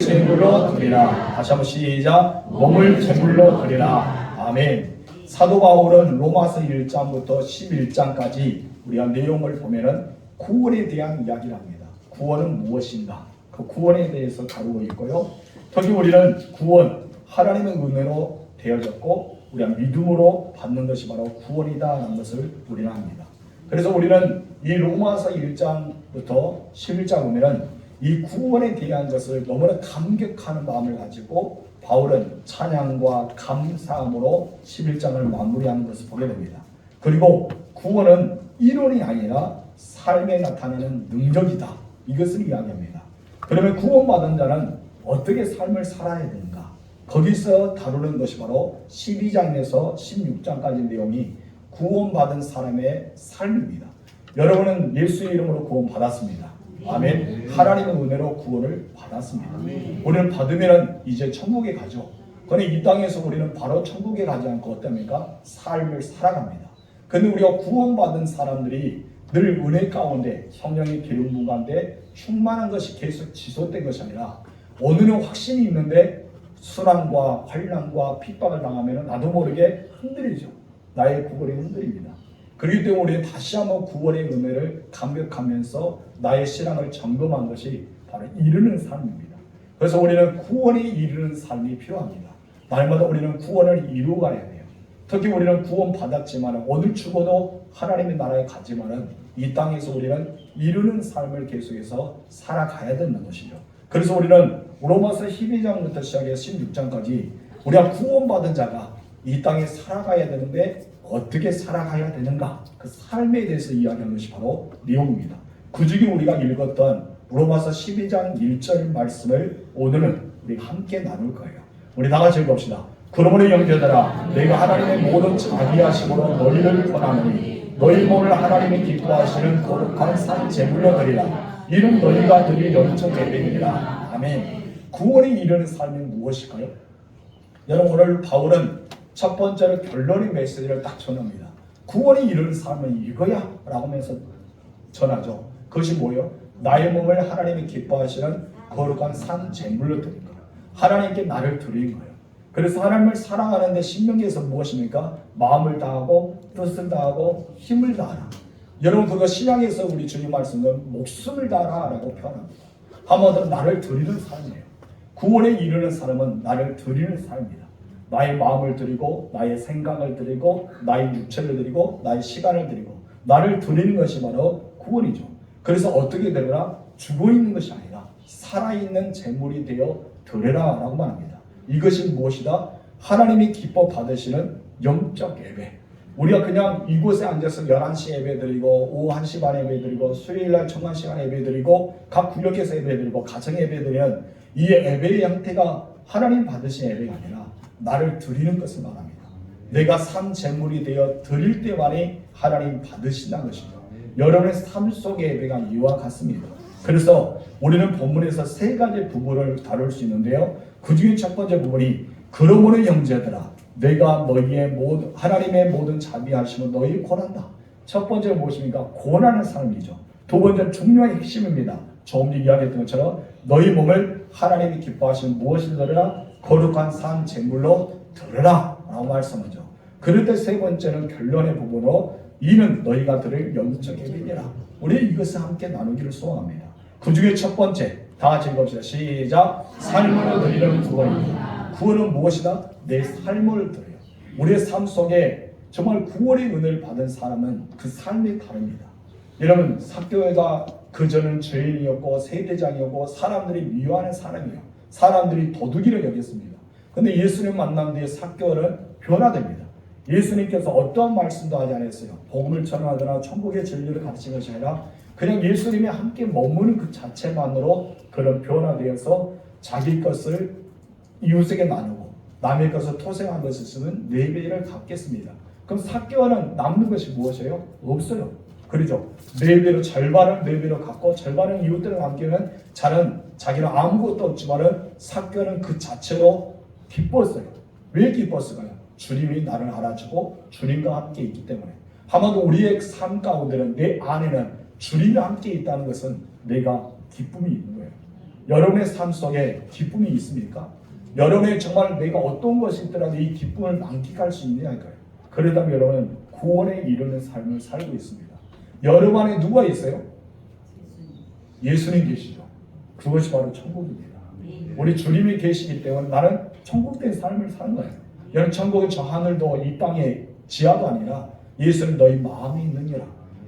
제물로 드리라. 다시 한번 시작. 몸을 제물로 드리라. 아멘. 사도 바울은 로마서 1장부터 11장까지 우리가 내용을 보면은 구원에 대한 이야기를 합니다. 구원은 무엇인가? 그 구원에 대해서 다루고 있고요. 특히 우리는 구원, 하나님의 은혜로 되어졌고 우리가 믿음으로 받는 것이 바로 구원이다라는 것을 우리는 합니다. 그래서 우리는 이 로마서 1장부터 11장 보면은 이 구원에 대한 것을 너무나 감격하는 마음을 가지고 바울은 찬양과 감사함으로 11장을 마무리하는 것을 보게 됩니다. 그리고 구원은 이론이 아니라 삶에 나타나는 능력이다. 이것을 이야기합니다. 그러면 구원받은 자는 어떻게 삶을 살아야 되는가? 거기서 다루는 것이 바로 12장에서 16장까지 내용이 구원받은 사람의 삶입니다. 여러분은 예수의 이름으로 구원받았습니다. 아멘. 하나님의 은혜로 구원을 받았습니다. 우리는 받으면 이제 천국에 가죠. 그런데 이 땅에서 우리는 바로 천국에 가지 않고 어떻습니까? 삶을 살아갑니다. 그런데 우리가 구원받은 사람들이 늘 은혜 가운데 성령의 기름 가운데 충만한 것이 계속 지속된 것이 아니라 오늘은 확신이 있는데 순환과 환난과 핍박을 당하면 나도 모르게 흔들리죠. 나의 구원이 흔들립니다. 그렇기 때문에 우리는 다시 한번 구원의 은혜를 감격하면서 나의 신앙을 점검한 것이 바로 이루는 삶입니다. 그래서 우리는 구원에 이르는 삶이 필요합니다. 날마다 우리는 구원을 이루어가야 돼요. 특히 우리는 구원 받았지만 오늘 죽어도 하나님의 나라에 가지만은 이 땅에서 우리는 이루는 삶을 계속해서 살아가야 되는 것이죠. 그래서 우리는 로마서 12장부터 시작해서 16장까지 우리가 구원받은 자가 이 땅에 살아가야 되는데 어떻게 살아가야 되는가? 그 삶에 대해서 이야기하는 것이 바로 내용입니다. 그 중에 우리가 읽었던 로마서 12장 1절 말씀을 오늘은 우리가 함께 나눌 거예요. 우리 다 같이 읽읍시다. 그러므로 형제들아 내가 하나님의 모든 자비하심으로 너희를 권하노니 너희 몸을 하나님이 기뻐하시는 거룩한 산 제물로 드리라. 이는 너희가 드릴 영적 예배니라. 아멘. 구원에 이르는 삶이 무엇일까요? 여러분 오늘 바울은 첫 번째로 결론의 메시지를 딱 전합니다. 구원에 이르는 삶은 이거야 라고 하면서 전하죠. 그것이 뭐예요? 나의 몸을 하나님이 기뻐하시는 거룩한 산 제물로 드린 거예요. 하나님께 나를 드린 거예요. 그래서 하나님을 사랑하는데 신명기에서 무엇입니까? 마음을 다하고 뜻을 다하고 힘을 다하라. 여러분 그거 신약에서 우리 주님 말씀은 목숨을 다하라 라고 표현합니다. 한마디로 나를 드리는 삶이에요. 구원에 이르는 사람은 나를 드리는 삶입니다. 나의 마음을 드리고 나의 생각을 드리고 나의 육체를 드리고 나의 시간을 드리고 나를 드리는 것이 바로 구원이죠. 그래서 어떻게 되거나 죽어있는 것이 아니라 살아있는 제물이 되어 드려라 라고 말합니다. 이것이 무엇이다? 하나님이 기뻐 받으시는 영적 예배. 우리가 그냥 이곳에 앉아서 11시 예배 드리고 오후 1시 반에 예배 드리고 수요일날 청관시간 예배 드리고 각 구역에서 예배 드리고 가정 예배 드리는 이 예배의 형태가 하나님 받으신 예배가 아니라 나를 드리는 것을 말합니다. 내가 산 제물이 되어 드릴 때만이 하나님 받으신다는 것이죠. 여러분의 삶 속의 예배가 이와 같습니다. 그래서 우리는 본문에서 세 가지 부분을 다룰 수 있는데요. 그 중에 첫 번째 부분이 그러므로 형제들아 내가 너희의 모든 하나님의 모든 자비하심을 너희 권한다. 첫 번째 무엇입니까? 권하는 삶이죠. 두 번째 중요한 핵심입니다. 조금 전에 이야기했던 것처럼 너희 몸을 하나님이 기뻐하시는 무엇을 드려라? 거룩한 산 제물로 드려라 라고 말씀하죠. 그럴 때 세 번째는 결론의 부분으로 이는 너희가 드릴 영적 예배니라. 우리 이것을 함께 나누기를 소원합니다. 그 중에 첫 번째 다 같이 읽읍시다. 시작. 삶으로 드리는 구원입니다. 구원은 무엇이다? 내 삶을 드려요. 우리의 삶 속에 정말 구원의 은혜를 받은 사람은 그 삶이 다릅니다. 여러분 삭개오가 그전은 죄인이었고 세대장이었고 사람들이 미워하는 사람이에요. 사람들이 도둑이라 여겼습니다. 그런데 예수님 만난 뒤에 삭개오는 변화됩니다. 예수님께서 어떠한 말씀도 하지 않았어요. 복음을 전하거나 천국의 진리를 가르친 것이 아니라 그냥 예수님이 함께 머무는 그 자체만으로 그런 변화되어서 자기 것을 이웃에게 나누고 남의 것을 토생한 것을 쓰는 4배를 갚겠습니다. 그럼 삭개오는 남는 것이 무엇이에요? 없어요. 그렇죠? 4배로 절반은 4배로 갖고 절반은 이웃들을 남기는 자는 자기는 아무것도 없지만은 삭개오는 그 자체로 기뻤어요. 왜 기뻤을까요? 주님이 나를 알아주고 주님과 함께 있기 때문에. 아마도 우리의 삶 가운데는 내 안에는 주님이 함께 있다는 것은 내가 기쁨이 있는 거예요. 여러분의 삶 속에 기쁨이 있습니까? 여러분의 정말 내가 어떤 것이 있더라도 이 기쁨을 만끽할 수 있느냐니까요. 그러다면 여러분은 구원에 이르는 삶을 살고 있습니다. 여러분 안에 누가 있어요? 예수님 계시죠. 그것이 바로 천국입니다. 우리 주님이 계시기 때문에 나는 천국된 삶을 사는 거예요. 여러분 천국은 저 하늘도 이 땅의 지하도 아니라 예수는 너희 마음에 있느니라.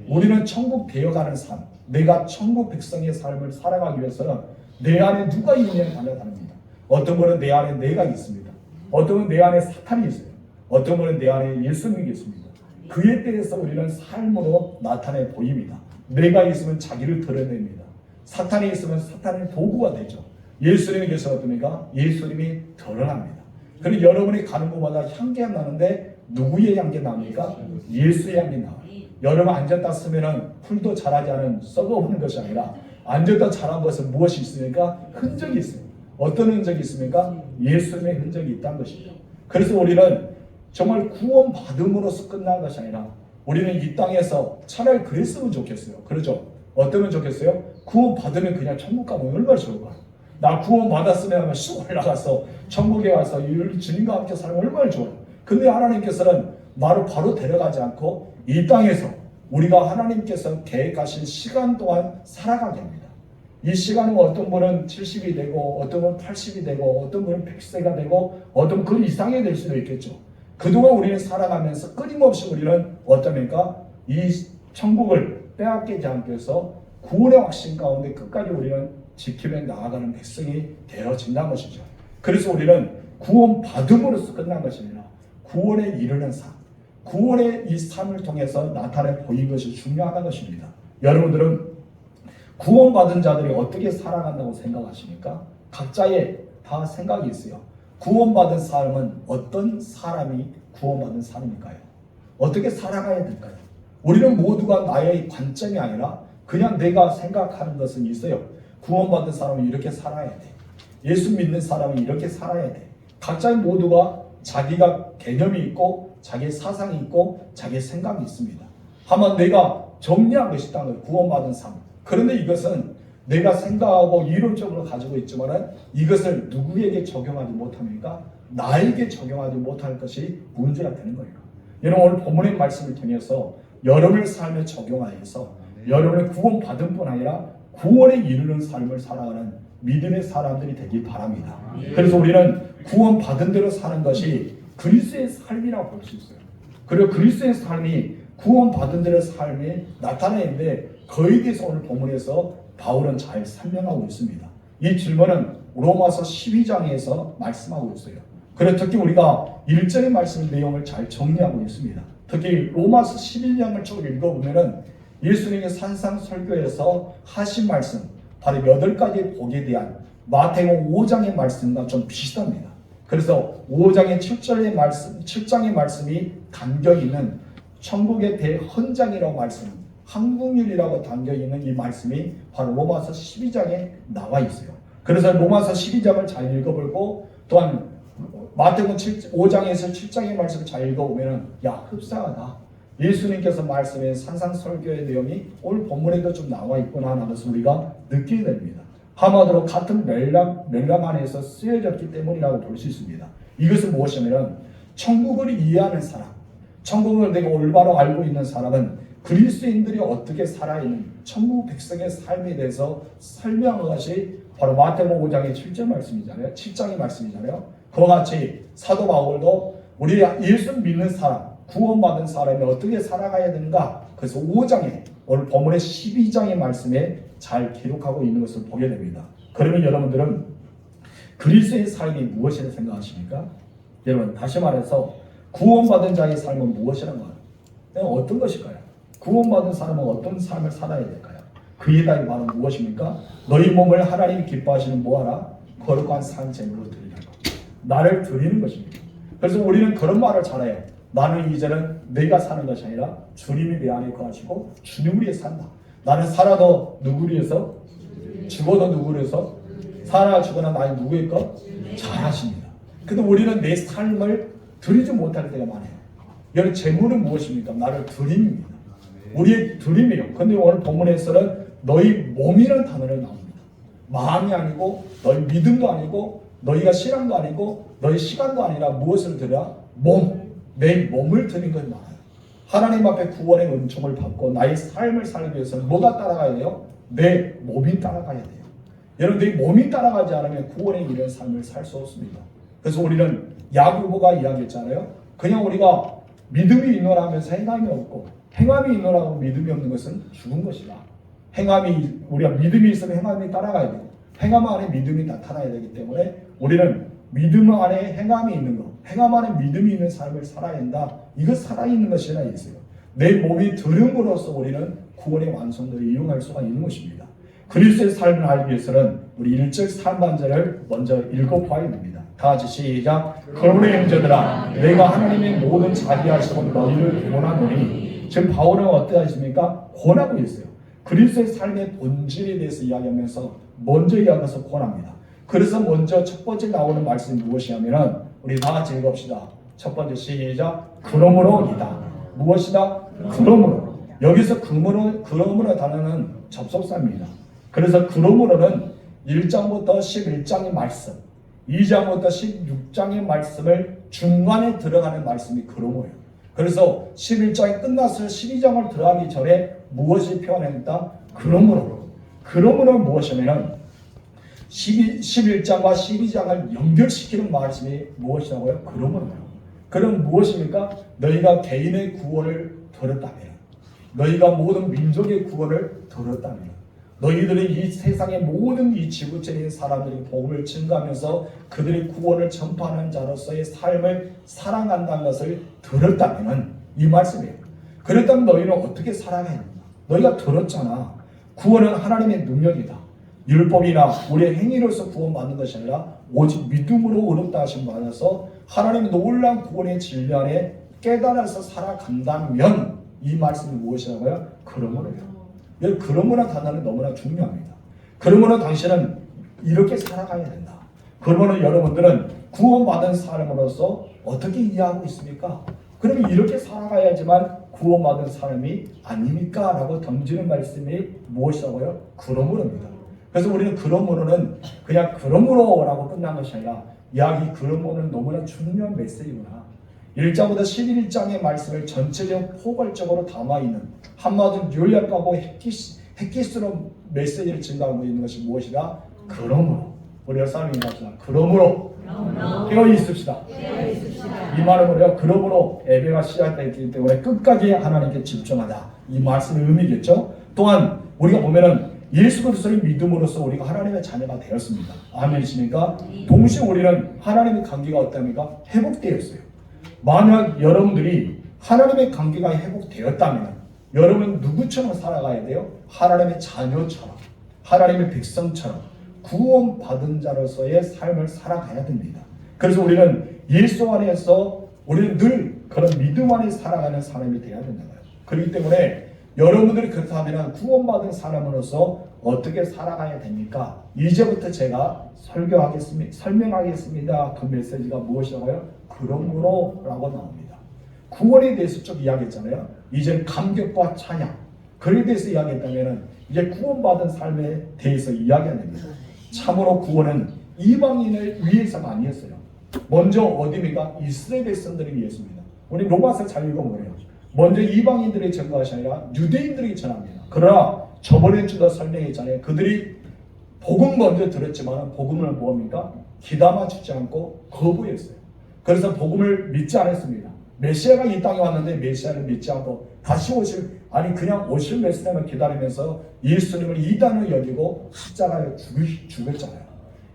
우리는 천국 되어가는 삶, 내가 천국 백성의 삶을 살아가기 위해서는 내 안에 누가 있느냐에 달려 다릅니다. 어떤 분은 내 안에 내가 있습니다. 어떤 분은 내 안에 사탄이 있어요. 어떤 분은 내 안에 예수님이 있습니다. 그에 대해서 우리는 삶으로 나타내 보입니다. 내가 있으면 자기를 드러냅니다. 사탄이 있으면 사탄의 도구가 되죠. 예수님이 계셔서 어떻습니까? 예수님이 드러납니다. 그리고 여러분이 가는 곳마다 향기가 나는데 누구의 향기 납니까? 예수의 향기 나와요. 여러분 앉았다 쓰면은 풀도 자라지 않은 썩어오는 것이 아니라 앉았다 자란 것은 무엇이 있습니까? 흔적이 있어요. 어떤 흔적이 있습니까? 예수님의 흔적이 있다는 것이죠. 그래서 우리는 정말 구원 받음으로써 끝난 것이 아니라 우리는 이 땅에서 차라리 그랬으면 좋겠어요. 그렇죠? 어떠면 좋겠어요? 구원 받으면 그냥 천국 가면 얼마나 좋을까? 나 구원 받았으면 하면 쑥 올라가서 천국에 가서 주님과 함께 살면 얼마나 좋아요. 근데 하나님께서는 나를 바로 데려가지 않고 이 땅에서 우리가 하나님께서 계획하신 시간 동안 살아가게 합니다. 이 시간은 어떤 분은 70이 되고 어떤 분은 80이 되고 어떤 분은 100세가 되고 어떤 분 그 이상이 될 수도 있겠죠. 그동안 우리는 살아가면서 끊임없이 우리는 어떻습니까? 이 천국을 빼앗기지 않기 위해서 구원의 확신 가운데 끝까지 우리는 지키며 나아가는 백성이 되어진다는 것이죠. 그래서 우리는 구원 받음으로써 끝난 것이 아니라 구원에 이르는 삶, 구원의 이 삶을 통해서 나타내 보이는 것이 중요하다는 것입니다. 여러분들은 구원받은 자들이 어떻게 살아간다고 생각하십니까? 각자의 다 생각이 있어요. 구원받은 사람은 어떤 사람이 구원받은 사람일까요? 어떻게 살아가야 될까요? 우리는 모두가 나의 관점이 아니라 그냥 내가 생각하는 것은 있어요. 구원받은 사람은 이렇게 살아야 돼. 예수 믿는 사람이 이렇게 살아야 돼. 각자 모두가 자기가 개념이 있고 자기 사상이 있고 자기 생각이 있습니다. 하면 내가 정리한 것이 있다는 거예요. 구원받은 삶. 그런데 이것은 내가 생각하고 이론적으로 가지고 있지만 이것을 누구에게 적용하지 못합니까? 나에게 적용하지 못할 것이 문제가 되는 거예요. 여러분 오늘 본문의 말씀을 통해서 여러분의 삶에 적용하여서 여러분의 구원받은 뿐 아니라 구원에 이르는 삶을 살아가는 믿음의 사람들이 되길 바랍니다. 그래서 우리는 구원받은 대로 사는 것이 그리스도의 삶이라고 볼 수 있어요. 그리고 그리스도의 삶이 구원받은 대로 삶이 나타나는데 그에 대해서 오늘 본문에서 바울은 잘 설명하고 있습니다. 이 질문은 로마서 12장에서 말씀하고 있어요. 그래서 특히 우리가 1절의 말씀 내용을 잘 정리하고 있습니다. 특히 로마서 11장을 쭉 읽어보면 예수님의 산상설교에서 하신 말씀, 바로 8가지 복에 대한 마태복음 5장의 말씀과 좀 비슷합니다. 그래서 5장의 7장의 말씀이 담겨있는 천국의 대헌장이라고 말씀, 항국률이라고 담겨있는 이 말씀이 바로 로마서 12장에 나와 있어요. 그래서 로마서 12장을 잘 읽어보고 또한 마태복음 5장에서 7장의 말씀을 잘 읽어보면 야 흡사하다. 예수님께서 말씀해 산상설교의 내용이 오늘 본문에도 좀 나와 있구나 하는 것을 우리가 느끼게 됩니다. 한마디로 같은 맥락 안에서 쓰여졌기 때문이라고 볼 수 있습니다. 이것은 무엇이냐면 천국을 이해하는 사람, 천국을 내가 올바로 알고 있는 사람은 그리스도인들이 어떻게 살아있는 천국 백성의 삶에 대해서 설명한 것이 바로 마태복음 5장의 7절 말씀이잖아요. 7장의 말씀이잖아요. 그와 같이 사도 바울도 우리 예수 믿는 사람, 구원받은 사람이 어떻게 살아가야 되는가? 그래서 5장에 오늘 본문의 12장의 말씀에 잘 기록하고 있는 것을 보게 됩니다. 그러면 여러분들은 그리스도의 삶이 무엇이라고 생각하십니까? 여러분 다시 말해서 구원받은 자의 삶은 무엇이라는 거예요? 어떤 것일까요? 구원받은 사람은 어떤 삶을 살아야 될까요? 그의 답이 바로 무엇입니까? 너희 몸을 하나님이 기뻐하시는 뭐하라? 거룩한 산제물로 드리라. 나를 드리는 것입니다. 그래서 우리는 그런 말을 잘해요. 나는 이제는 내가 사는 것이 아니라 주님이 내 안에 거하시고 주님을 위해 산다. 나는 살아도 누구를 위해서? 죽어도 누구를 위해서? 살아 죽거나 나는 누구의 것? 잘하십니다. 근데 우리는 내 삶을 드리지 못할 때가 많아요. 여러분 재물은 무엇입니까? 나를 드림입니다. 우리의 드림이에요. 근데 오늘 본문에서는 너희 몸이라는 단어를 나옵니다. 마음이 아니고 너희 믿음도 아니고 너희가 신앙도 아니고 너희 시간도 아니라 무엇을 드려? 내 몸을 드린 것 많아요. 하나님 앞에 구원의 은총을 받고 나의 삶을 살기 위해서는 뭐가 따라가야 돼요? 내 몸이 따라가야 돼요. 여러분, 내 몸이 따라가지 않으면 구원의 이런 삶을 살 수 없습니다. 그래서 우리는 야고보가 이야기했잖아요. 그냥 우리가 믿음이 있노라 하면서 행함이 없고 행함이 있노라 하고 믿음이 없는 것은 죽은 것이다. 우리가 믿음이 있으면 행함이 따라가야 되고 행함 안에 믿음이 나타나야 되기 때문에 우리는 믿음 안에 행함이 있는 것, 행함 안에 믿음이 있는 삶을 살아야 한다. 이거 살아있는 것이라 있어요. 내 몸이 들음으로써 우리는 구원의 완성도를 이용할 수가 있는 것입니다. 그리스도의 삶을 알기 위해서는 우리 1절 상반절을 먼저 읽어봐야 됩니다. 다 같이 시작. 그러므로 형제들아 내가 하나님의 모든 자비하심으로 너희를 권하노니. 지금 바울은 어떻게 하십니까? 권하고 있어요. 그리스도의 삶의 본질에 대해서 이야기하면서 먼저 이야기해서 권합니다. 그래서 먼저 첫 번째 나오는 말씀이 무엇이냐면 우리 다 같이 읽읍시다. 첫 번째 시작. 그러므로이다. 무엇이다? 그러므로. 여기서 그러므로 단어는 접속사입니다. 그래서 그러므로는 1장부터 11장의 말씀, 2장부터 16장의 말씀을 중간에 들어가는 말씀이 그러므로예요. 그래서 11장이 끝나서 12장을 들어가기 전에 무엇이 표현했다? 그러므로. 그러므로는 무엇이냐면 11장과 12장을 연결시키는 말씀이 무엇이라고요? 그러므로요. 그럼 무엇입니까? 너희가 개인의 구원을 들었다면, 너희가 모든 민족의 구원을 들었다면, 너희들이 이 세상의 모든 이 지구촌에 있는 사람들이 복음을 증가하면서 그들의 구원을 전파하는 자로서의 삶을 살아간다는 것을 들었다면 이 말씀이에요. 그렇다면 너희는 어떻게 살아가야 합니까? 너희가 들었잖아. 구원은 하나님의 능력이다. 율법이나 우리의 행위로서 구원받는 것이 아니라 오직 믿음으로 의롭다 하심 받아서 하나님의 놀라운 구원의 진리 안에 깨달아서 살아간다면 이 말씀이 무엇이라고요? 그러므로요. 그러므로 단어는 너무나 중요합니다. 그러므로 당신은 이렇게 살아가야 된다. 그러므로 여러분들은 구원받은 사람으로서 어떻게 이해하고 있습니까? 그러면 이렇게 살아가야지만 구원받은 사람이 아닙니까? 라고 던지는 말씀이 무엇이라고요? 그러므로입니다. 그래서 우리는 그러므로는 그냥 그러므로라고 끝난 것이 아니라 이 그러므로는 너무나 중요한 메시지구나. 1장부터 11장의 말씀을 전체적 포괄적으로 담아있는 한마디로 요약하고 획기스러운 메시지를 증가하고 있는 것이 무엇이다? 그러므로. 우리가 싸움이 합시다. 그러므로 깨어 있읍시다. 이 말은 뭐예요? 그러므로 예배가 시작됐기 때문에 끝까지 하나님께 집중하다. 이 말씀의 의미겠죠? 또한 우리가 보면은 예수 그리스도를 믿음으로써 우리가 하나님의 자녀가 되었습니다. 아멘이십니까? 동시에 우리는 하나님의 관계가 어떻습니까? 회복되었어요. 만약 여러분들이 하나님의 관계가 회복되었다면 여러분 누구처럼 살아가야 돼요? 하나님의 자녀처럼, 하나님의 백성처럼 구원받은 자로서의 삶을 살아가야 됩니다. 그래서 우리는 예수 안에서 우리는 늘 그런 믿음 안에 살아가는 사람이 되어야 된다는 거예요. 그렇기 때문에 여러분들이 그렇다면 구원받은 사람으로서 어떻게 살아가야 됩니까? 이제부터 제가 설명하겠습니다. 그 메시지가 무엇이라고요? 그러므로 라고 나옵니다. 구원에 대해서 쭉 이야기했잖아요. 이제는 감격과 찬양, 그에 대해서 이야기했다면 이제 구원받은 삶에 대해서 이야기해야 됩니다. 참으로 구원은 이방인을 위해서가 아니었어요. 먼저 어디입니까? 이스라엘 백성들을 위해서입니다. 우리 로마서 잘 읽어보래요. 먼저 이방인들이 전한 것이 아니라 유대인들이 전합니다. 그러나 저번에 주도 설명했잖아요. 그들이 복음 먼저 들었지만 복음을 뭐합니까? 귀담아 주지 않고 거부했어요. 그래서 복음을 믿지 않았습니다. 메시아가 이 땅에 왔는데 메시아를 믿지 않고 다시 그냥 오실 메시아만 기다리면서 예수님을 이단으로 여기고 십자가에 죽였잖아요.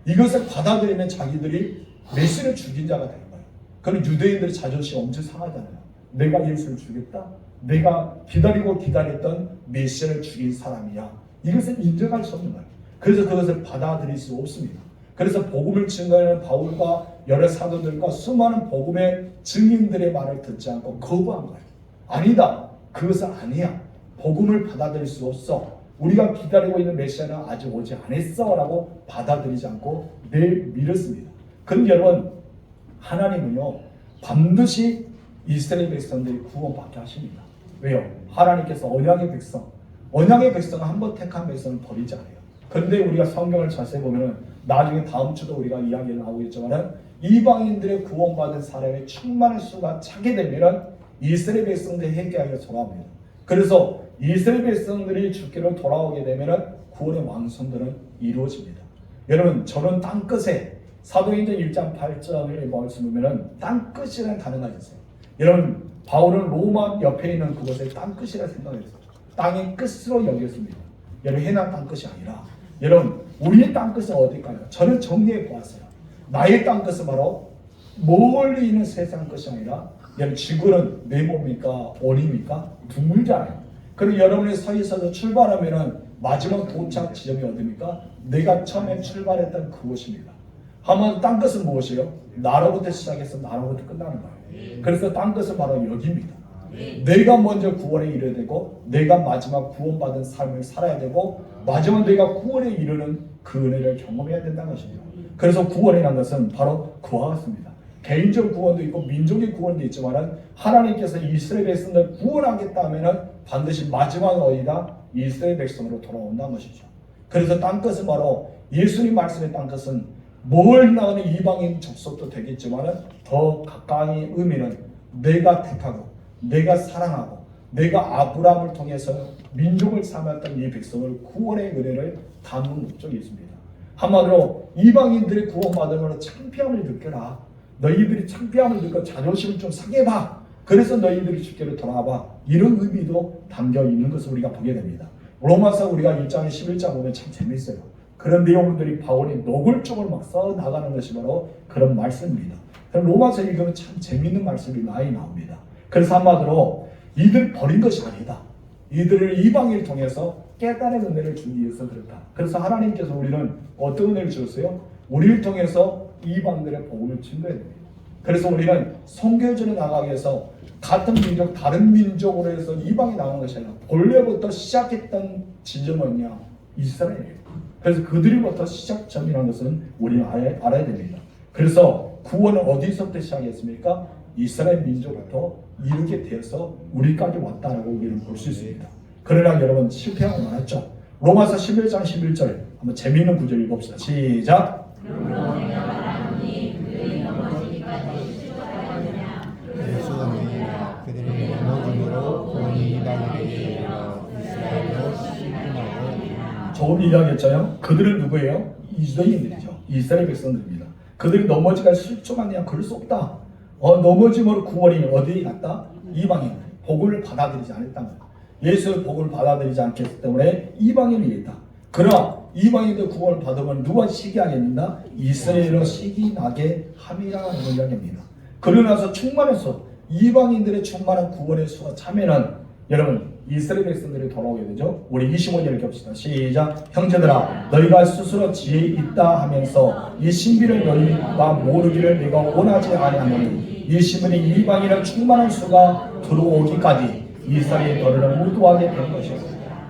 이것을 받아들이면 자기들이 메시아를 죽인 자가 되는 거예요. 그럼 유대인들의 자존심이 엄청 상하잖아요. 내가 예수를 죽였다? 내가 기다렸던 메시아를 죽인 사람이야. 이것을 인정할 수 없는 거예요. 그래서 그것을 받아들일 수 없습니다. 그래서 복음을 증거하는 바울과 여러 사도들과 수많은 복음의 증인들의 말을 듣지 않고 거부한 거예요. 아니다. 그것은 아니야. 복음을 받아들일 수 없어. 우리가 기다리고 있는 메시아는 아직 오지 않았어 라고 받아들이지 않고 내밀었습니다. 그런데 여러분, 하나님은요 반드시 이스라엘 백성들이 구원받게 하십니다. 왜요? 하나님께서 언약의 백성을 한 번 택한 백성을 버리지 않아요. 그런데 우리가 성경을 자세히 보면은 나중에 다음 주도 우리가 이야기가 나오겠지만은 이방인들의 구원받은 사람의 충만한 수가 차게 되면은 이스라엘 백성들이 회개하여 돌아옵니다. 그래서 이스라엘 백성들이 주께로 돌아오게 되면은 구원의 완성들은 이루어집니다. 여러분, 저는 땅끝에 사도행전 1장 8절의 말씀을 보면은 땅끝이라는 단어가 있어요. 여러분, 바울은 로마 옆에 있는 그곳에 땅끝이라 생각했어요. 땅의 끝으로 여겼습니다. 여러분, 해난 땅끝이 아니라 여러분, 우리의 땅끝은 어딜까요? 저는 정리해 보았어요. 나의 땅끝은 바로 멀리 있는 세상 끝이 아니라 여러분, 지구는 네모입니까? 원입니까? 둥글잖아요. 그리고 여러분이 서 있어서 출발하면은 마지막 도착 지점이 어디입니까? 내가 처음에 출발했던 그곳입니다. 한번 땅끝은 무엇이에요? 나로부터 시작해서 나로부터 끝나는 거예요. 그래서 땅끝은 바로 여기입니다. 내가 먼저 구원에 이르게 되고 내가 마지막 구원받은 삶을 살아야 되고 마지막 내가 구원에 이르는 그 은혜를 경험해야 된다는 것입니다. 그래서 구원이라는 것은 바로 그와 같습니다. 개인적 구원도 있고 민족의 구원도 있지만 하나님께서 이스라엘 백성을 구원하겠다 하면 반드시 마지막 어디다 이스라엘 백성으로 돌아온다는 것이죠. 그래서 땅끝은 바로 예수님 말씀의 땅끝은 멀리 나가는 이방인 접속도 되겠지만 더 가까이 의미는 내가 택하고 내가 사랑하고 내가 아브라함을 통해서 민족을 삼았던 이 백성을 구원의 은혜를 담는 목적이 있습니다. 한마디로 이방인들의 구원받으면 창피함을 느껴라. 너희들이 창피함을 느껴 자존심을 좀 상해봐. 그래서 너희들이 주께로 돌아와봐. 이런 의미도 담겨 있는 것을 우리가 보게 됩니다. 로마서 우리가 1장 11장 보면 참 재밌어요. 그런 내용들이 바울이 노골적으로 막 써나가는 것이 바로 그런 말씀입니다. 그럼 로마서 읽으면 참 재밌는 말씀이 많이 나옵니다. 그래서 한마디로 이들 버린 것이 아니다. 이들을 이방인을 통해서 깨달은 은혜를 주기 위해서 그렇다. 그래서 하나님께서 우리는 어떤 은혜를 주셨어요? 우리를 통해서 이방인들의 복음을 증거해야 됩니다. 그래서 우리는 선교전에 나가기 위해서 같은 민족, 다른 민족으로 해서 이방에 나간 것이 아니라 본래부터 시작했던 지점은요, 이스라엘이에요. 그래서 그들로부터 시작점이라는 것은 우리는 알아야 됩니다. 그래서 구원은 어디서부터 시작했습니까? 이스라엘 민족부터 이르게 되어서 우리까지 왔다라고 우리는 볼 수 있습니다. 그러나 여러분 실패하고 말았죠. 로마서 11장 11절 한번 재미있는 구절 읽어봅시다. 시작. 그들의 넘어짐으로 구원이 이방인에게 이르러 이스라엘로 시인하고. 조금 이야기했잖아요. 그들은 누구예요? 이스라엘인들이죠. 이스라엘 백성들입니다. 그들이 넘어지가 실족하냐? 그럴 수 없다. 넘어짐으로 구원이 어디에 갔다? 이방인. 복을 받아들이지 않았다는 거예요. 예수의 복을 받아들이지 않기 때문에 이방인이 있다. 그러나 이방인들 구원을 받으면 누가 시기하겠는가? 이스라엘로 시기 나게 함이라는 이야기입니다. 그러나서 충만해서 이방인들의 충만한 구원의 수가 차면은 여러분 이스라엘 백성들이 돌아오게 되죠. 우리 25절을 겹시다. 시작. 형제들아 너희가 스스로 지혜 있다 하면서 이 신비를 너희가 모르기를 내가 원하지 아니하노니 이 신비는 이방인의 충만한 수가 들어오기까지 이스라엘의 너를 무도하게 된 것이다.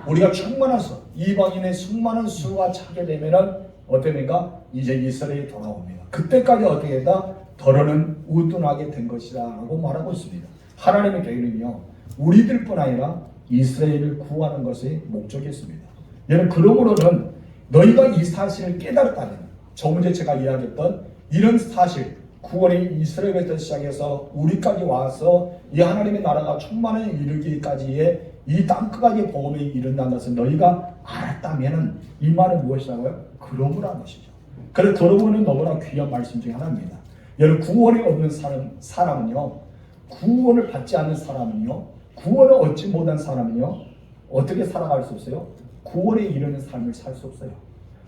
우리가 충만한 수, 이방인의 충만한 수가 차게 되면은 어떻습니까? 이제 이스라엘이 돌아옵니다. 그때까지 어떻게 했다? 더러는 우둔하게 된 것이다 라고 말하고 있습니다. 하나님의 계획은요 우리들뿐 아니라 이스라엘을 구하는 것이 목적이었습니다. 여러분 그러므로는 너희가 이 사실을 깨달았다면 조금 전에 제가 이야기했던 이런 사실 구원이 이스라엘에서 시작해서 우리까지 와서 이 하나님의 나라가 충만에 이르기까지의 이 땅끝까지 복음이 이른다는 것을 너희가 알았다면 이 말은 무엇이라고요? 그러므라는 것이죠. 그래서 그러므는 너무나 귀한 말씀 중에 하나입니다. 여러분 구원이 없는 사람은요 구원을 받지 않는 사람은요 구원을 얻지 못한 사람은요 어떻게 살아갈 수 없어요? 구원에 이르는 삶을 살 수 없어요.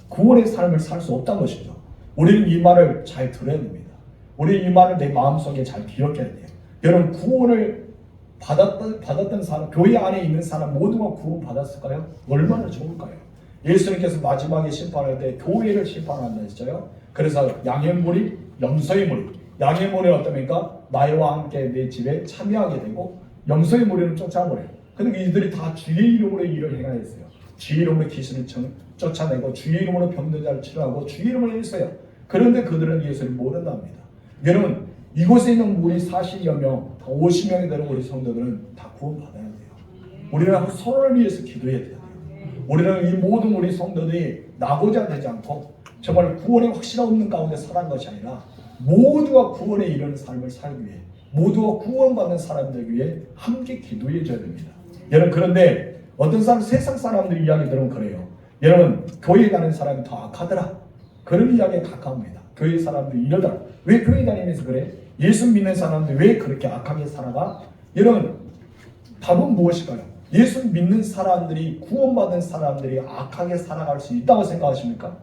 구원의 삶을 살 수 없다는 것이죠. 우리는 이 말을 잘 들어야 됩니다. 우리는 이 말을 내 마음속에 잘 기억해야 돼요. 여러분 구원을 받았던 사람, 교회 안에 있는 사람 모두가 구원 받았을까요? 얼마나 좋을까요? 예수님께서 마지막에 심판할 때 교회를 심판한다 했어요. 그래서 양의 무리, 염소의 무리. 양의 무리는 어떻습니까? 나와 함께 내 집에 참여하게 되고 염소의 무리는 쫓아버려요. 근데 이들이 다 주의 이름으로 일을 행하였어요. 주의 이름으로 귀신을 쫓아내고 주의 이름으로 병든 자를 치료하고 주의 이름으로 했어요. 그런데 그들은 예수를 모른다 합니다. 여러분 이곳에 있는 우리 40여 명, 50명이 되는 우리 성도들은 다 구원받아야 돼요. 우리는 서로를 위해서 기도해야 돼요. 우리는 이 모든 우리 성도들이 나고자 되지 않고 정말 구원의 확신 없는 가운데 살아간 것이 아니라 모두가 구원에 이르는 삶을 살기 위해, 모두가 구원받는 사람들 위해 함께 기도해 줘야 됩니다. 여러분, 그런데 어떤 사람, 세상 사람들 이야기 들으면 그래요. 여러분, 교회 다니는 사람이 더 악하더라, 그런 이야기에 가까웁니다. 교회 사람들이 이러더라. 왜 교회 다니면서 그래? 예수 믿는 사람들 왜 그렇게 악하게 살아가? 여러분, 답은 무엇일까요? 예수 믿는 사람들이, 구원받은 사람들이 악하게 살아갈 수 있다고 생각하십니까?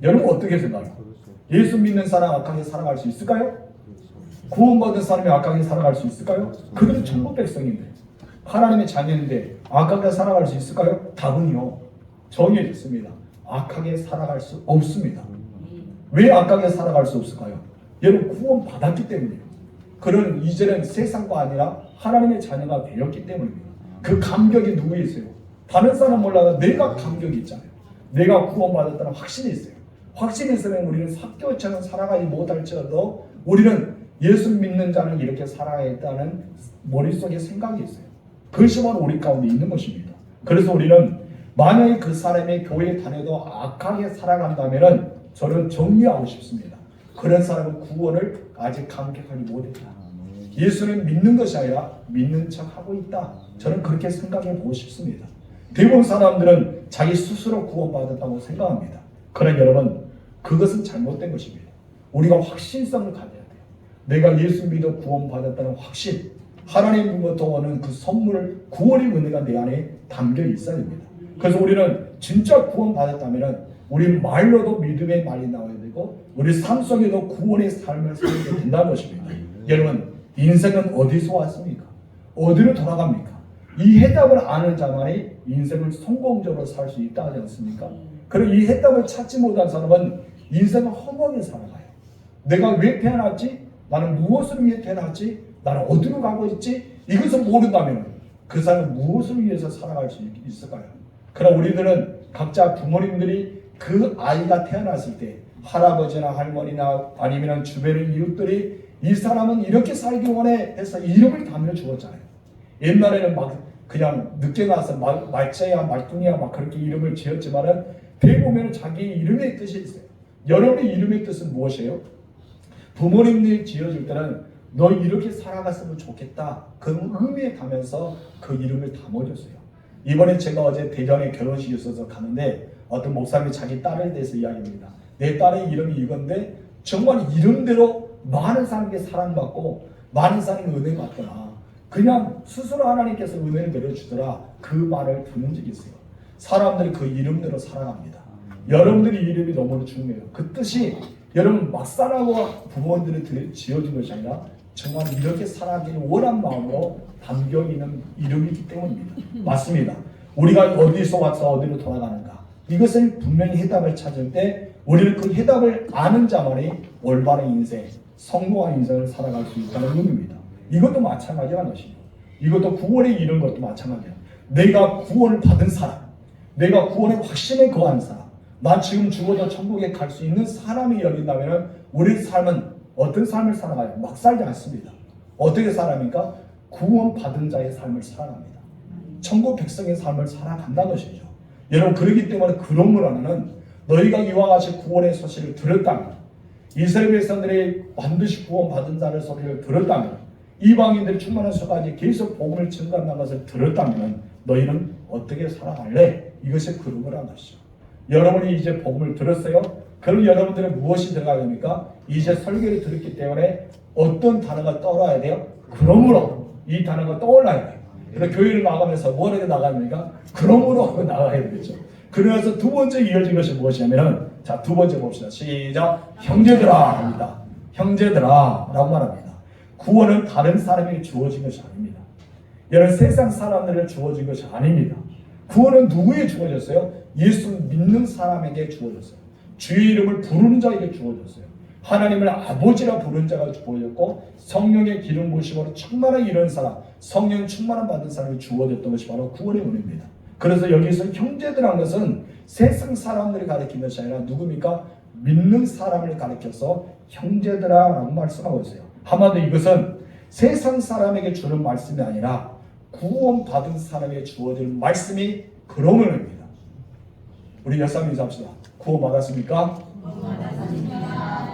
여러분 어떻게 생각해요? 예수 믿는 사람 악하게 살아갈 수 있을까요? 구원받은 사람이 악하게 살아갈 수 있을까요? 그들은 천국 백성인데, 하나님의 자녀인데 악하게 살아갈 수 있을까요? 답은요, 정해졌습니다. 악하게 살아갈 수 없습니다. 왜 악하게 살아갈 수 없을까요? 여러분, 구원 받았기 때문이에요. 그런 이제는 세상과 아니라 하나님의 자녀가 되었기 때문입니다. 그 감격이 누구에 있어요? 다른 사람 몰라도 내가 감격이 있잖아요. 내가 구원받았다는 확신이 있어요. 확신이 있으면 우리는 삭개오처럼 살아가지 못할지라도 우리는 예수 믿는 자는 이렇게 살아야겠다는 머릿속에 생각이 있어요. 그것이 바로 우리 가운데 있는 것입니다. 그래서 우리는 만약에 그 사람이 교회에 다녀도 악하게 살아간다면 저는 정리하고 싶습니다. 그런 사람은 구원을 아직 감격하지 못했다. 예수는 믿는 것이 아니라 믿는 척하고 있다. 저는 그렇게 생각해 보고 싶습니다. 대부분 사람들은 자기 스스로 구원받았다고 생각합니다. 그러나 여러분, 그것은 잘못된 것입니다. 우리가 확신성을 가져야 돼요. 내가 예수 믿어 구원받았다는 확신, 하나님으로부터 오는 그 선물을, 구원의 은혜가 내 안에 담겨 있어야 됩니다. 그래서 우리는 진짜 구원받았다면 우리 말로도 믿음의 말이 나와야 되고 우리 삶 속에도 구원의 삶을 살게 된다는 것입니다. 여러분, 인생은 어디서 왔습니까? 어디로 돌아갑니까? 이 해답을 아는 자만이 인생을 성공적으로 살 수 있다 하지 않습니까? 그리고 이 해답을 찾지 못한 사람은 인생을 허무하게 살아가요. 내가 왜 태어났지? 나는 무엇을 위해 태어났지? 나는 어디로 가고 있지? 이것을 모른다면 그 사람은 무엇을 위해서 살아갈 수 있을까요? 그러나 우리들은 각자 부모님들이 그 아이가 태어났을 때 할아버지나 할머니나 아니면 주변의 이웃들이 이 사람은 이렇게 살기 원해 해서 이름을 담여 주었잖아요. 옛날에는 막 그냥 늦게 나서 말자야 말뚱이야 막 그렇게 이름을 지었지만은 대부분은 자기 이름의 뜻이 있어요. 여러분의 이름의 뜻은 무엇이에요? 부모님들이 지어줄 때는 너 이렇게 살아갔으면 좋겠다, 그 의미에 가면서 그 이름을 담아줬어요. 이번에 제가 어제 대전에 결혼식이 있어서 가는데 어떤 목사님이 자기 딸에 대해서 이야기합니다. 내 딸의 이름이 이건데 정말 이름대로 많은 사람에게 사랑받고 많은 사람이 은혜 받더라. 그냥 스스로 하나님께서 은혜를 내려주더라. 그 말을 듣는 적이 있어요. 사람들이 그 이름대로 살아갑니다. 여러분들의 이름이 너무 중요해요. 그 뜻이 여러분 막 살아고 부모님들이 지어준 것이 아니라 정말 이렇게 살아가기를 원한 마음으로 담겨 있는 이름이기 때문입니다. 맞습니다. 우리가 어디서 와서 어디로 돌아가는가, 이것을 분명히 해답을 찾을 때 우리는 그 해답을 아는 자만이 올바른 인생, 성공한 인생을 살아갈 수 있다는 의미입니다. 이것도 마찬가지라는 것이죠. 이것도 구원에 이른 것도 마찬가지야. 내가 구원을 받은 사람, 내가 구원의 확신에 거한 사람, 나 지금 죽어도 천국에 갈 수 있는 사람이 여긴다면 우리 삶은 어떤 삶을 살아가요? 막 살지 않습니다. 어떻게 살아갑니까? 구원 받은 자의 삶을 살아갑니다. 천국 백성의 삶을 살아간다는 것이죠. 여러분, 그렇기 때문에 그러므로 하는 너희가 이와 같이 구원의 소식을 들었다면, 이스라엘 백성들이 반드시 구원 받은 자의 소리를 들었다면, 이방인들이 충만한 수까지 계속 복음을 증거한다는 것을 들었다면 너희는 어떻게 살아갈래? 이것이 그러므로 것이죠. 여러분이 이제 복음을 들었어요? 그럼 여러분들은 무엇이 들어가야 됩니까? 이제 설교를 들었기 때문에 어떤 단어가 떠올라야 돼요? 그러므로 이 단어가 떠올라야 돼요. 그래서 교회를 나가면서 뭐라고 나갑니까? 그러므로 하고 나가야 되겠죠. 그래서 두 번째 이어진 것이 무엇이냐면, 자, 두 번째 봅시다. 시작. 형제들아 합니다. 형제들아 라고 말합니다. 구원은 다른 사람에게 주어진 것이 아닙니다. 여러분, 세상 사람들에게 주어진 것이 아닙니다. 구원은 누구에게 주어졌어요? 예수 믿는 사람에게 주어졌어요. 주의 이름을 부르는 자에게 주어졌어요. 하나님을 아버지라 부르는 자가 주어졌고, 성령의 기름 부으심으로 충만한 이런 사람, 성령 충만한 받은 사람이 주어졌던 것이 바로 구원의 은혜입니다. 그래서 여기서 형제들한 것은 세상 사람들이 가리킨 것이 아니라 누굽니까? 믿는 사람을 가리켜서 형제들아라고 말씀하고 있어요. 한마디로 이것은 세상 사람에게 주는 말씀이 아니라 구원받은 사람에게 주어질 말씀이 그러므로입니다. 우리 열사님 인사합시다. 구원 받았습니까?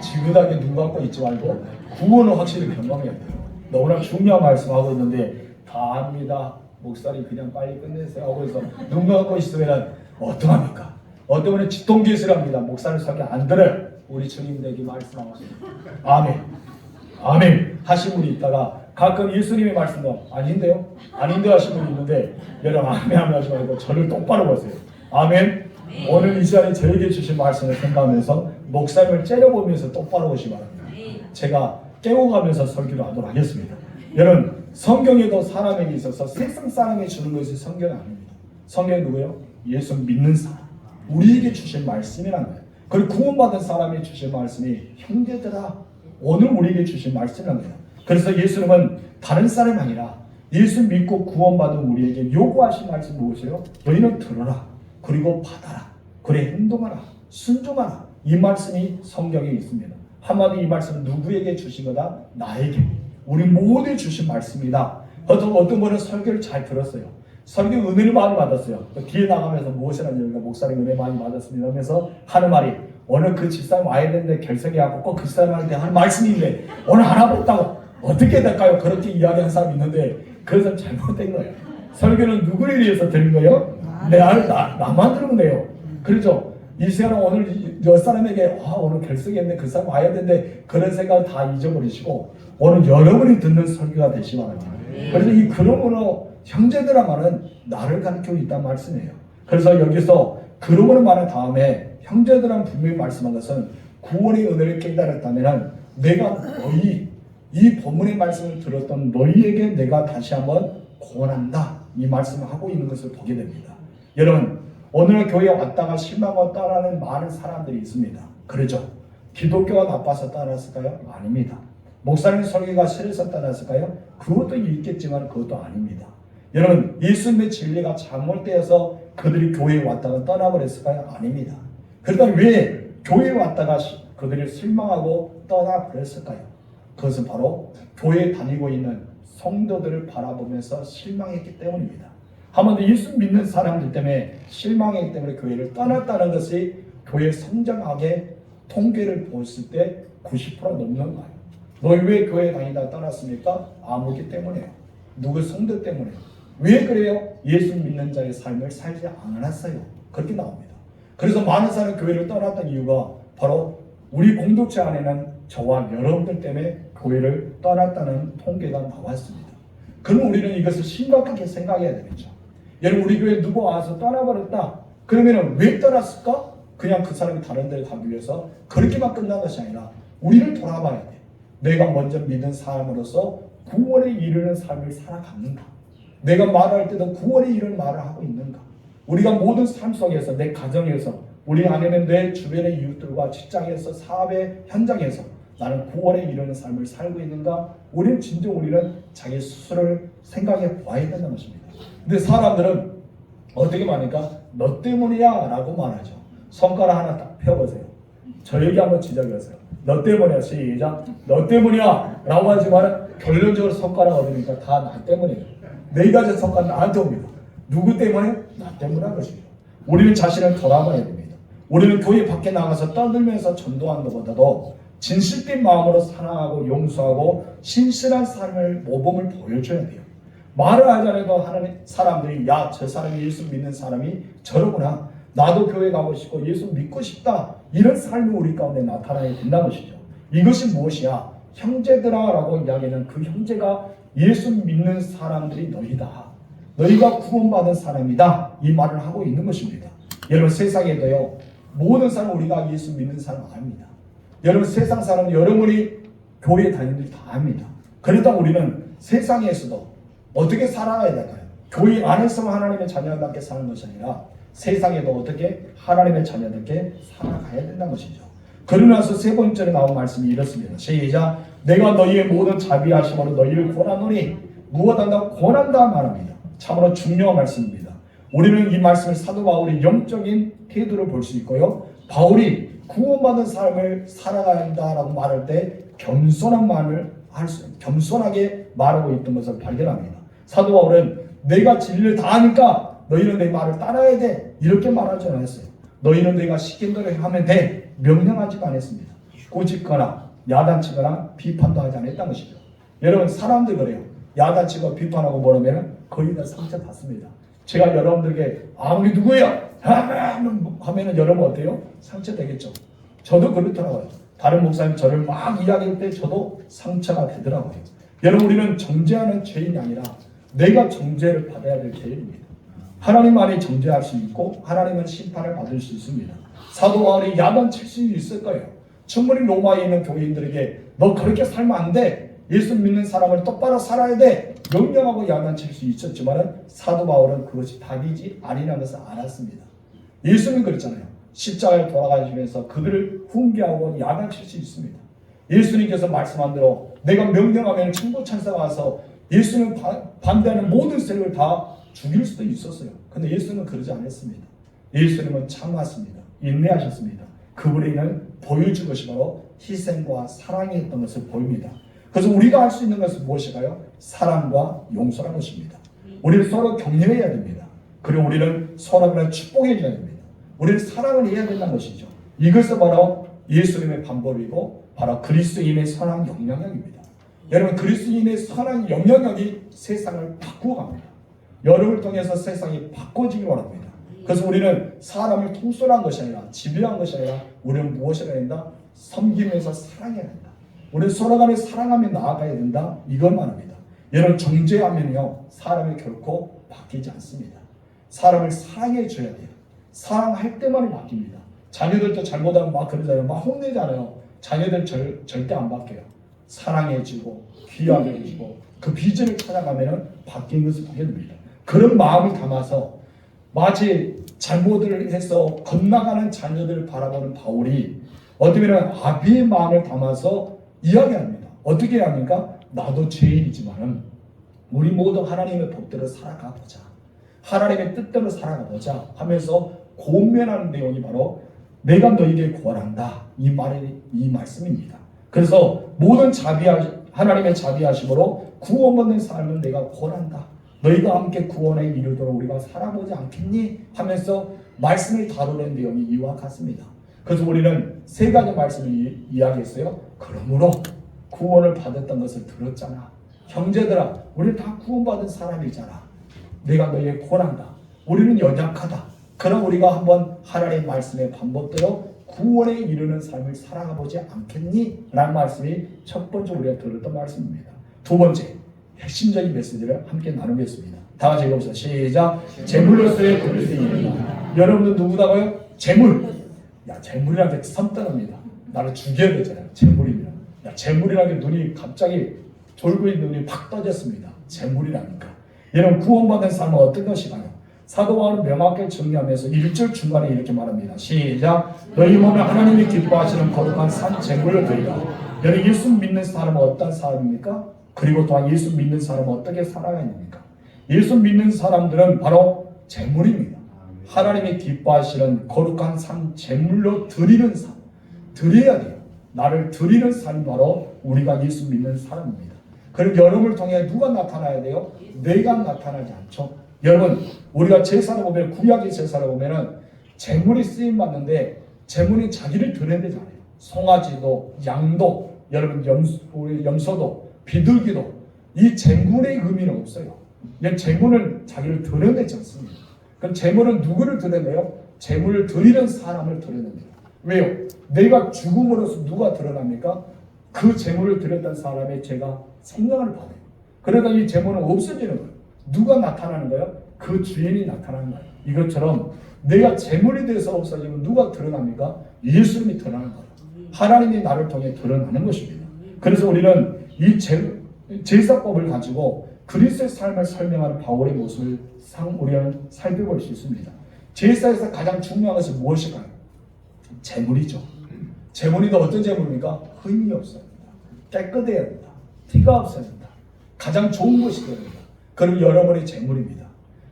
지긋하게 눈 감고 있지 말고 구원은 확실히 경험해야 돼요. 너무나 중요한 말씀하고 있는데 다 압니다. 목사님 그냥 빨리 끝내세요 하고 해서 눈 감고 있으면 어떡합니까? 어떤 분은 지통기술합니다. 목사님 설교 안 들어요. 우리 주님에게 말씀하고 아멘 아멘 하신 분이 있다가 가끔 예수님의 말씀도 아닌데요? 아닌데 하신 분이 있는데 여러분 아멘 하지 말고 저를 똑바로 보세요. 아멘. 오늘 이 시간에 저에게 주신 말씀을 생각하면서 목사님을 째려보면서 똑바로 보시기 바랍니다. 제가 깨워가면서 설교를 하도록 하겠습니다. 여러분 성경에도 사람에게 있어서 세상 사람에게 주는 것이 성경이 아닙니다. 성경이 누구예요? 예수 믿는 사람 우리에게 주신 말씀이라는 거예요. 그리고 구원받은 사람이 주신 말씀이 형제들아 오늘 우리에게 주신 말씀이라는 거예요. 그래서 예수님은 다른 사람이 아니라 예수 믿고 구원받은 우리에게 요구하신 말씀 무엇이에요? 너희는 들어라 그리고 받아라 그래 행동하라 순종하라 이 말씀이 성경에 있습니다. 한마디 이 말씀은 누구에게 주신 거다? 나에게 우리 모두에 주신 말씀이다. 어떤 분은 설교를 잘 들었어요. 설교 은혜를 많이 받았어요. 뒤에 나가면서 무엇을 하냐면 목사님 은혜 많이 받았습니다 하면서 하는 말이 오늘 그 집사님 와야 되는데 결석해갖고 꼭 그 집사님한테 하는 말씀인데 오늘 안 하고 있다고 어떻게 될까요? 그렇게 이야기한 사람이 있는데 그것은 잘못된 거예요. 설교는 누구를 위해서 드린 거예요? 나만 들으면 돼요. 그렇죠? 이 시간은 오늘 몇 사람에게 오늘 결석했는데 그 사람 와야 되는데 그런 생각을 다 잊어버리시고 오늘 여러분이 듣는 설교가 되시기 바랍니다. 그래서 이 그러므로 형제들아 말은 나를 가르치고 있다는 말씀이에요. 그래서 여기서 그러므로 말한 다음에 형제들은 분명히 말씀한 것은 구원의 은혜를 깨달았다면 내가 너희 이 본문의 말씀을 들었던 너희에게 내가 다시 한번 권한다 이 말씀을 하고 있는 것을 보게 됩니다. 여러분 오늘 교회에 왔다가 실망하고 떠나는 많은 사람들이 있습니다. 그렇죠? 기독교가 나빠서 떠났을까요? 아닙니다. 목사님 설교가 싫어서 떠났을까요? 그것도 있겠지만 그것도 아닙니다. 여러분 예수님의 진리가 잘못되어서 그들이 교회에 왔다가 떠나버렸을까요? 아닙니다. 그러니까 왜 교회에 왔다가 그들이 실망하고 떠나버렸을까요? 그것은 바로 교회에 다니고 있는 성도들을 바라보면서 실망했기 때문입니다. 한마디로 예수 믿는 사람들 때문에 실망했기 때문에 교회를 떠났다는 것이 교회 성장학의 통계를 보았을 때 90% 넘는 거예요. 너희 왜 교회 다니다 떠났습니까? 아무기 때문에요. 누구 성도 때문에요. 왜 그래요? 예수 믿는 자의 삶을 살지 않았어요. 그렇게 나옵니다. 그래서 많은 사람이 교회를 떠났던 이유가 바로 우리 공동체 안에는 저와 여러분들 때문에 교회를 떠났다는 통계가 나왔습니다. 그럼 우리는 이것을 심각하게 생각해야 되겠죠. 여러분 우리 교회 누구 와서 떠나버렸다. 그러면 왜 떠났을까? 그냥 그 사람이 다른 데를 가기 위해서 그렇게만 끝난 것이 아니라 우리를 돌아봐야 돼. 내가 먼저 믿은 사람으로서 구원에 이르는 삶을 살아갔는가? 내가 말할 때도 구원에 이르는 말을 하고 있는가? 우리가 모든 삶 속에서 내 가정에서 우리 안에는 내 주변의 이웃들과 직장에서 사업의 현장에서 나는 구원에 이르는 삶을 살고 있는가? 우리는 자기 스스로를 생각해 보아야 된다는 것입니다. 근데 사람들은 어떻게 말합니까? 너 때문이야 라고 말하죠. 손가락 하나 딱 펴보세요. 저에게 한번 지적하세요. 너 때문이야. 시작. 너 때문이야 라고 하지만 결론적으로 손가락 얻으니까 다 나 때문이에요. 내가 제 손가락 나한테 옵니다. 누구 때문에? 나 때문에 한 것이죠. 우리는 자신을 돌아봐야 됩니다. 우리는 교회 밖에 나가서 떠들면서 전도하는 것보다도 진실된 마음으로 사랑하고 용서하고 신실한 삶을 모범을 보여줘야 돼요. 말을 하지 않아도 하나님 사람들이 저 사람이 예수 믿는 사람이 저러구나. 나도 교회 가고 싶고 예수 믿고 싶다. 이런 삶이 우리 가운데 나타나야 된다는 것이죠. 이것이 무엇이야? 형제들아 라고 이야기하는 그 형제가 예수 믿는 사람들이 너희다. 너희가 구원받은 사람이다. 이 말을 하고 있는 것입니다. 여러분 세상에도요. 모든 사람 우리가 예수 믿는 사람 압니다. 여러분 세상 사람 여러분이 교회 다니는 분들 다 압니다. 그러다 우리는 세상에서도 어떻게 살아가야 될까요? 교회 안에서만 하나님의 자녀답게 사는 것이 아니라 세상에도 어떻게 하나님의 자녀답게 살아가야 된다는 것이죠. 그러면서 세 번째로 나온 말씀이 이렇습니다. 시작. 내가 너희의 모든 자비하심으로 너희를 권하노니 무엇한다? 권한다 말합니다. 참으로 중요한 말씀입니다. 우리는 이 말씀을 사도 바울의 영적인 태도를 볼 수 있고요. 바울이 구원받은 삶을 살아가야 한다라고 말할 때 겸손하게 말하고 있던 것을 발견합니다. 사도 바울은 내가 진리를 다 아니까 너희는 내 말을 따라야 돼 이렇게 말하지 않았어요. 너희는 내가 시킨 대로 하면 돼. 명령하지도 않았습니다. 꾸짖거나 야단치거나 비판도 하지 않았다는 것이죠. 여러분 사람들 그래요. 야단치고 비판하고 뭐라면 거의 다 상처받습니다. 제가 여러분들에게 아무리 누구야 하면은 여러분 어때요? 상처되겠죠. 저도 그렇더라고요. 다른 목사님 저를 막 이야기할 때 저도 상처가 되더라고요. 여러분 우리는 정죄하는 죄인이 아니라 내가 정죄를 받아야 될 죄인입니다. 하나님 안에 정죄할 수 있고 하나님은 심판을 받을 수 있습니다. 사도 바울이 야단칠 수 있을 거예요. 충분히 로마에 있는 교인들에게 너 그렇게 살면 안 돼. 예수 믿는 사람을 똑바로 살아야 돼. 명령하고 야단칠 수 있었지만 사도 바울은 그것이 답이지 아니라는 것을 알았습니다. 예수는 그랬잖아요. 십자가에 돌아가시면서 그들을 훈계하고 야단칠 수 있습니다. 예수님께서 말씀한 대로 내가 명령하면 천부 천사가 와서 예수는 반대하는 모든 세력을 다 죽일 수도 있었어요. 근데 예수는 그러지 않았습니다. 예수님은 참았습니다. 인내하셨습니다. 그분의 인을 보여준 것이 바로 희생과 사랑이었던 것을 보입니다. 그래서 우리가 할 수 있는 것은 무엇일까요? 사랑과 용서라는 것입니다. 우리는 서로 격려해야 됩니다. 그리고 우리는 서로를 축복해 줘야 됩니다. 우리는 사랑을 해야 된다는 것이죠. 이것은 바로 예수님의 방법이고 바로 그리스도인의 선한 영향력입니다. 여러분 그리스도인의 선한 영향력이 세상을 바꾸어 갑니다. 여러분을 통해서 세상이 바꿔지길 원합니다. 그래서 우리는 사람을 통솔한 것이 아니라 지배한 것이 아니라 우리는 무엇을 해야 된다? 섬기면서 사랑해야 된다. 우리는 서로 간에 사랑하며 나아가야 된다. 이걸 말합니다. 여러분 정죄하면요 사람이 결코 바뀌지 않습니다. 사람을 사랑해 줘야 돼요. 사랑할 때만이 바뀝니다. 자녀들도 잘못하면 막 그러잖아요. 막 혼내잖아요. 자녀들 절대 안 바뀌어요. 사랑해주고 귀하게 해주고 그 비전을 찾아가면 바뀐 것을 보게 됩니다. 그런 마음을 담아서 마치 잘못을 해서 건너가는 자녀들을 바라보는 바울이 어떻게 보면 아비의 마음을 담아서 이야기합니다. 어떻게 합니까? 나도 죄인이지만은 우리 모두 하나님의 법대로 살아가 보자. 하나님의 뜻대로 살아가 보자 하면서 권면하는 내용이 바로 내가 너에게 구원한다. 이 말씀입니다. 그래서 모든 하나님의 자비하심으로 구원받는 삶을 내가 구원한다. 너희가 함께 구원에 이르도록 우리가 살아보지 않겠니? 하면서 말씀을 다루는 내용이 이와 같습니다. 그래서 우리는 세 가지 말씀을 이야기했어요. 그러므로 구원을 받았던 것을 들었잖아. 형제들아, 우리는 다 구원받은 사람이잖아. 내가 너희에 구원한다. 우리는 연약하다. 그럼 우리가 한번 하나님의 말씀의 방법대로 구원에 이르는 삶을 살아가보지 않겠니? 라는 말씀이 첫 번째 우리가 들었던 말씀입니다. 두 번째, 핵심적인 메시지를 함께 나누겠습니다. 다 같이 읽어보세요. 시작. 재물로서의 그리스도인이다. 여러분들 누구다고요? 재물. 야, 재물이라는 게 선뜻합니다. 나를 죽여야 되잖아요. 재물이면. 야, 재물이라는 게 눈이 갑자기 졸고 있는 눈이 팍 떠졌습니다. 재물이라니까. 여러분 구원받은 삶은 어떤 것이가요? 사도 바울은 명확하게 정리하면서 1절 중간에 이렇게 말합니다. 시작. 너희 몸에 하나님이 기뻐하시는 거룩한 산 재물을 드리라. 여러분 예수 믿는 사람은 어떤 사람입니까? 그리고 또한 예수 믿는 사람은 어떻게 살아가야 됩니까? 예수 믿는 사람들은 바로 재물입니다. 하나님이 기뻐하시는 거룩한 산 재물로 드리는 삶. 드려야 돼요. 나를 드리는 삶이 바로 우리가 예수 믿는 사람입니다. 그럼 여러분을 통해 누가 나타나야 돼요? 내가 나타나지 않죠. 여러분 우리가 제사를 보면 구약의 제사를 보면은 재물이 쓰임 받는데 재물이 자기를 드려야 되잖아요. 송아지도 양도 여러분 염소도 비둘기도 이 재물의 의미는 없어요. 이 재물은 자기를 드러내지 않습니다. 그럼 재물은 누구를 드러내요? 재물을 드리는 사람을 드러냅니다. 왜요? 내가 죽음으로써 누가 드러납니까? 그 재물을 드렸던 사람의 죄가 생명을 받아요. 그러다 이 재물은 없어지는 거예요. 누가 나타나는 거예요? 그 주인이 나타나는 거예요. 이것처럼 내가 재물이 돼서 없어지면 누가 드러납니까? 예수님이 드러나는 거예요. 하나님이 나를 통해 드러나는 것입니다. 그래서 우리는 이 제사법을 가지고 그리스도의 삶을 설명하는 바울의 모습을 우리는 살펴볼 수 있습니다. 제사에서 가장 중요한 것은 무엇일까요? 재물이죠. 재물이 어떤 재물입니까? 흠이 없어야 된다. 깨끗해야 된다. 티가 없어야 된다. 가장 좋은 것이 되야 된다. 그럼 여러분의 재물입니다.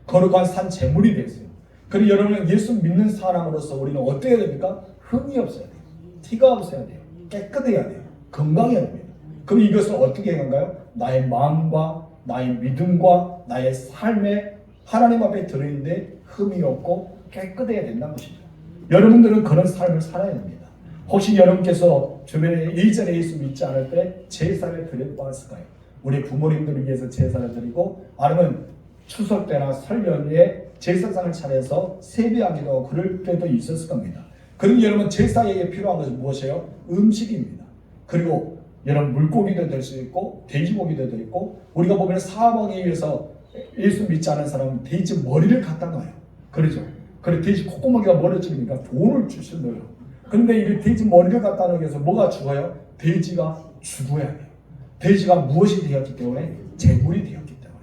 거룩한 산 재물이 되세요. 그리고 여러분은 예수 믿는 사람으로서 우리는 어떻게 해야 됩니까? 흠이 없어야 돼요. 티가 없어야 돼요. 깨끗해야 돼요. 건강해야 됩니다. 그럼 이것을 어떻게 해야 한가요? 나의 마음과 나의 믿음과 나의 삶에 하나님 앞에 들어있는데 흠이 없고 깨끗해야 된다는 것입니다. 여러분들은 그런 삶을 살아야 됩니다. 혹시 여러분께서 주변에 예전에 예수 믿지 않을 때 제사를 드려보았을까요? 우리 부모님들을 위해서 제사를 드리고 아니면 추석 때나 설 연휴에 제사상을 차려서 세배하기도 하고 그럴 때도 있었을 겁니다. 그럼 여러분 제사에 필요한 것은 무엇이에요? 음식입니다. 그리고 여러분 물고기도 될 수 있고 돼지고기도 될 있고 우리가 보면 사방에 의해서 예수 믿지 않은 사람은 돼지 머리를 갖다 놔요. 그러죠? 그래 돼지 콧구멍이가 멀어지니까 돈을 주신대요. 그런데 이 돼지 머리를 갖다 놓기 위해서 뭐가 죽어요? 돼지가 죽어야 돼요. 돼지가 무엇이 되었기 때문에? 제물이 되었기 때문에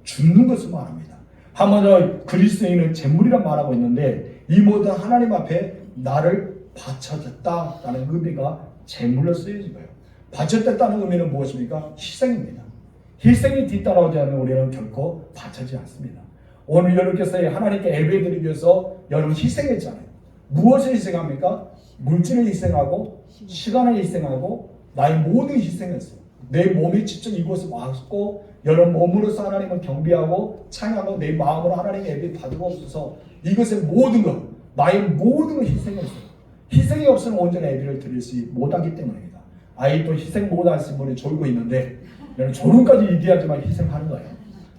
죽는 것을 말합니다. 한번 그리스도인은 제물이란 말하고 있는데 이 모든 하나님 앞에 나를 바쳐졌다라는 의미가 제물로 쓰여진 거예요. 바쳐졌다는 의미는 무엇입니까? 희생입니다. 희생이 뒤따라오지 않으면 우리는 결코 바쳐지지 않습니다. 오늘 여러분께서 하나님께 예배드리기 위해서 여러분 희생했잖아요. 무엇을 희생합니까? 물질을 희생하고 시간을 희생하고 나의 모든 희생했어요. 내 몸이 직접 이곳에 왔고 여러분 몸으로서 하나님을 경배하고 찬양하고 내 마음으로 하나님의 예배 받고 없어서 이것의 모든 것 나의 모든 걸 희생했어요. 희생이 없으면 온전히 예배를 드릴 수 못하기 때문입니다. 아직도 희생 못하신 분이 졸고 있는데 여러분 졸음까지 이기하지만 희생하는 거예요.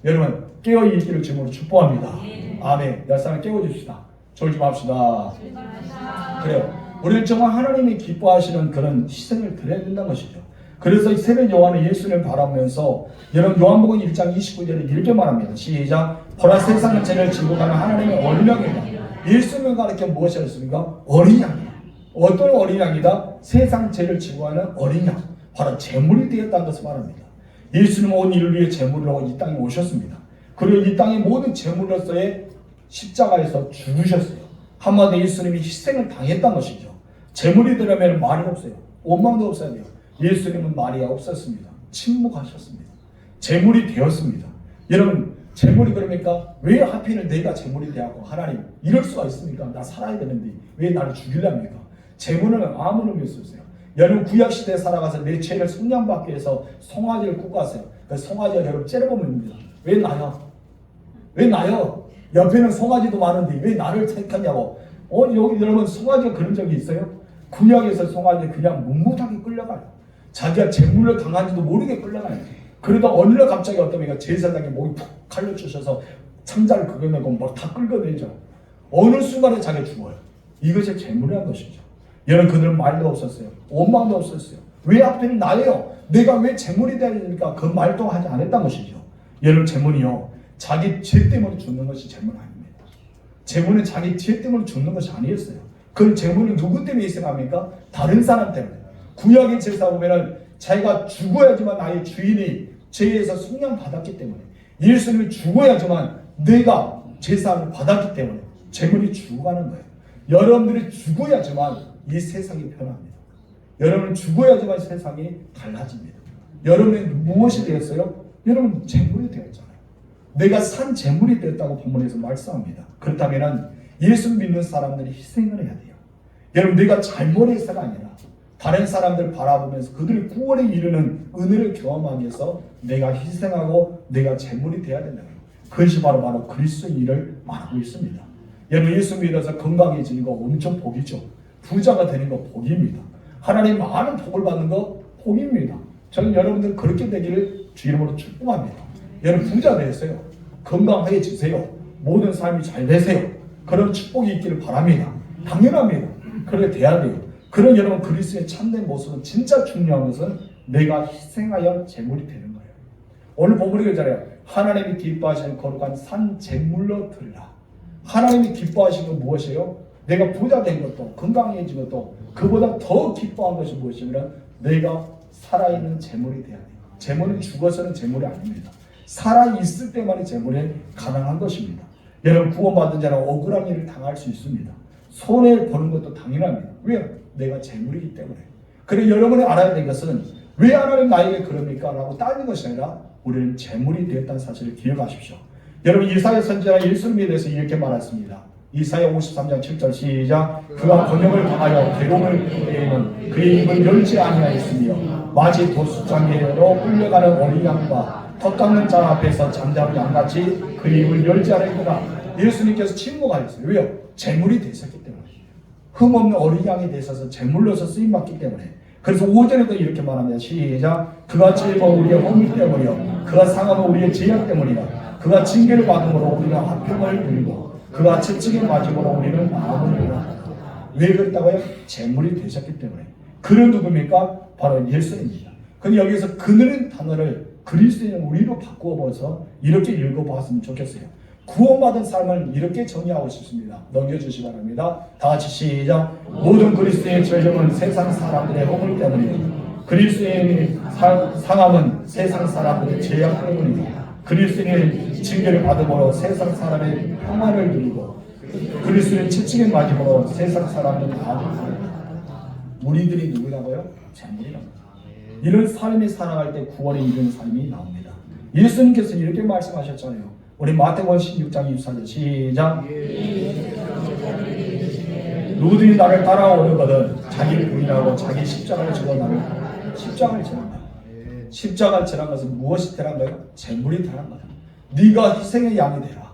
여러분 깨어 있기를 주님으로 축복합니다. 아멘. 열사람 깨워줍시다. 졸지 맙시다. 그래요. 우리는 정말 하나님이 기뻐하시는 그런 희생을 드려야 된다는 것이죠. 그래서 이 새벽 요한은 예수를 바라보면서 여러분 요한복음 1장 29절에 이렇게 말합니다. 시작. 보라 세상의 죄를 지고 가는 하나님의 어린 양이다. 예수를 가리켜 무엇이었습니까? 어린 양이다. 어떤 어린 양이다? 세상 죄를 지고 가는 어린 양. 바로 제물이 되었다는 것을 말합니다. 예수님은 온 인류를 위해 제물로 이 땅에 오셨습니다. 그리고 이 땅의 모든 제물로서의 십자가에서 죽으셨어요. 한마디로 예수님이 희생을 당했다는 것이죠. 제물이 되려면 말이 없어요. 원망도 없어야 돼요. 예수님은 말이 없었습니다. 침묵하셨습니다. 제물이 되었습니다. 여러분 제물이 그러니까 왜 하필 내가 제물이 되었고 하나님 이럴 수가 있습니까? 나 살아야 되는데 왜 나를 죽이려합니까? 제물은 아무 의미 없어요. 여러분 구약시대에 살아가서 내 죄를 속량받기 위해서 송아지를 굽고 왔어요. 그 송아지가 여러분 째려보면 됩니다. 왜 나요? 왜 나요? 옆에는 송아지도 많은데 왜 나를 택하냐고. 여기 여러분 송아지가 그런 적이 있어요? 구약에서 송아지 그냥 묵묵하게 끌려가요. 자기가 제물로 당한지도 모르게 끌려가요. 그러다 어느 날 갑자기 어떤 애가 제사장에 목이 푹 칼로 쑤셔서 창자를 긁어내고 막 다 끌어내죠. 어느 순간에 자기가 죽어요. 이것이 제물이라는 것이죠. 여러분 그들은 말도 없었어요. 원망도 없었어요. 왜 하필 나예요? 내가 왜 제물이 되야 되니까 그 말도 하지 않았다는 것이죠. 여러분 제물이요. 자기 죄 때문에 죽는 것이 제물 아닙니다. 제물은 자기 죄 때문에 죽는 것이 아니었어요. 그 제물은 누구 때문에 희생합니까? 다른 사람 때문에. 구약의 제사 보면은 자기가 죽어야지만 나의 주인이 죄에서 속량받았기 때문에 예수님이 죽어야지만 내가 제사를 받았기 때문에 제물이 죽어가는 거예요. 여러분들이 죽어야지만 이 세상이 변합니다. 여러분은 죽어야지만 세상이 달라집니다. 여러분이 무엇이 되었어요? 여러분 제물이 되었잖아요. 내가 산 제물이 되었다고 본문에서 말씀합니다. 그렇다면 예수 믿는 사람들이 희생을 해야 돼요. 여러분 내가 잘못해서가 아니라 다른 사람들 바라보면서 그들의 구원에 이르는 은혜를 경험하기 위해서 내가 희생하고 내가 제물이 되어야 된다는 거예요. 그것이 바로 그리스도의 일을 말하고 있습니다. 여러분 예수 믿어서 건강해지는 거 엄청 복이죠. 부자가 되는 거 복입니다. 하나님 많은 복을 받는 거 복입니다. 저는 여러분들 그렇게 되기를 주 이름으로 축복합니다. 여러분 부자 되세요. 건강해지세요. 모든 삶이 잘 되세요. 그런 축복이 있기를 바랍니다. 당연합니다. 그렇게 돼야 돼요. 그런 여러분 그리스도의 참된 모습은 진짜 중요한 것은 내가 희생하여 제물이 되는 거예요. 오늘 본문이 그러잖아요. 하나님이 기뻐하시는 거룩한 산 제물로 드리라. 하나님이 기뻐하시는 건 무엇이에요? 내가 부자 된 것도 건강해진 것도 그보다 더 기뻐한 것이 무엇이냐면 내가 살아있는 제물이 돼야 돼요. 제물은 죽어서는 제물이 아닙니다. 살아있을 때만이 제물이 가능한 것입니다. 여러분 구원받은 자는 억울한 일을 당할 수 있습니다. 손해를 보는 것도 당연합니다. 왜? 내가 제물이기 때문에. 그래 여러분이 알아야 될 것은 왜 하나님 나에게 그럽니까? 라고 따지는 것이 아니라 우리는 제물이 되었다는 사실을 기억하십시오. 여러분 이사야 선지자가 예수님에 대해서 이렇게 말했습니다. 이사야 53장 7절 시작. 그가 번영을 당하여 괴로움을 때에는 그의 입을 열지 아니하였으며 마치 도수장애로 끌려가는 어린 양과 턱 깎는 자 앞에서 잠자는 양같이 그의 입을 열지 않을 거다. 예수님께서 침묵하셨어요. 왜요? 제물이 되셨기 때문에. 흠없는 어린 양이 되셔서 제물로서 쓰임받기 때문에. 그래서 5절에도 이렇게 말합니다. 시작. 그가 찔림은 우리의 허물 때문이요 그가 상함은 우리의 죄악 때문이라. 그가 징계를 받음으로 우리는 화평을 누리고 그가 채찍에 맞음으로 우리는 마음을 누렸다. 왜 그랬다고요? 제물이 되셨기 때문에. 그는 누굽니까? 바로 예수입니다. 근데 여기서 그는 단어를 그리스도인 우리로 바꾸어서 이렇게 읽어보았으면 좋겠어요. 구원받은 삶을 이렇게 정의하고 싶습니다. 넘겨주시기 바랍니다. 다 같이 시작. 모든 그리스도의 죄정은 세상 사람들의 허물 때문이고 그리스도의 상함은 세상 사람들의 죄악 때문이고 그리스도의 징계를 받음으로 세상 사람의 평화를 누리고 그리스도의 채찍에 맞음으로 세상 사람들은 우리들이 누구라고요? 재물이랍니다. 이런 삶이 살아갈 때 구원에 이르는 삶이 나옵니다. 예수님께서 이렇게 말씀하셨잖아요. 우리 마태복음 16장 24절 시작. 누구든지 나를 따라오려거든 자기를 부인하고 자기 십자가를 지고 나를 십자가를 지란다. 십자가를 지란 것은 무엇이 되란 거예요? 재물이 되란 거다. 네가 희생의 양이 되라.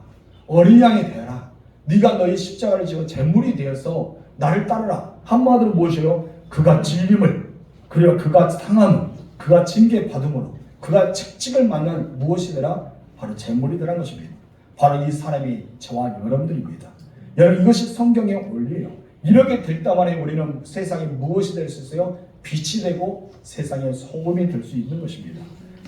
어린 양이 되라. 네가 너희 십자가를 지고 재물이 되어서 나를 따르라. 한마디로 무엇이요? 그가 질림을 그리고 그가 상함을 그가 징계 받음으로 그가 채찍을 맞는 무엇이 되라? 바로 재물이 되란 것입니다. 바로 이 사람이 저와 여러분들입니다. 여러분 이것이 성경의 원리예요. 이렇게 될 때만에 우리는 세상에 무엇이 될 수 있어요? 빛이 되고 세상의 소금이 될 수 있는 것입니다.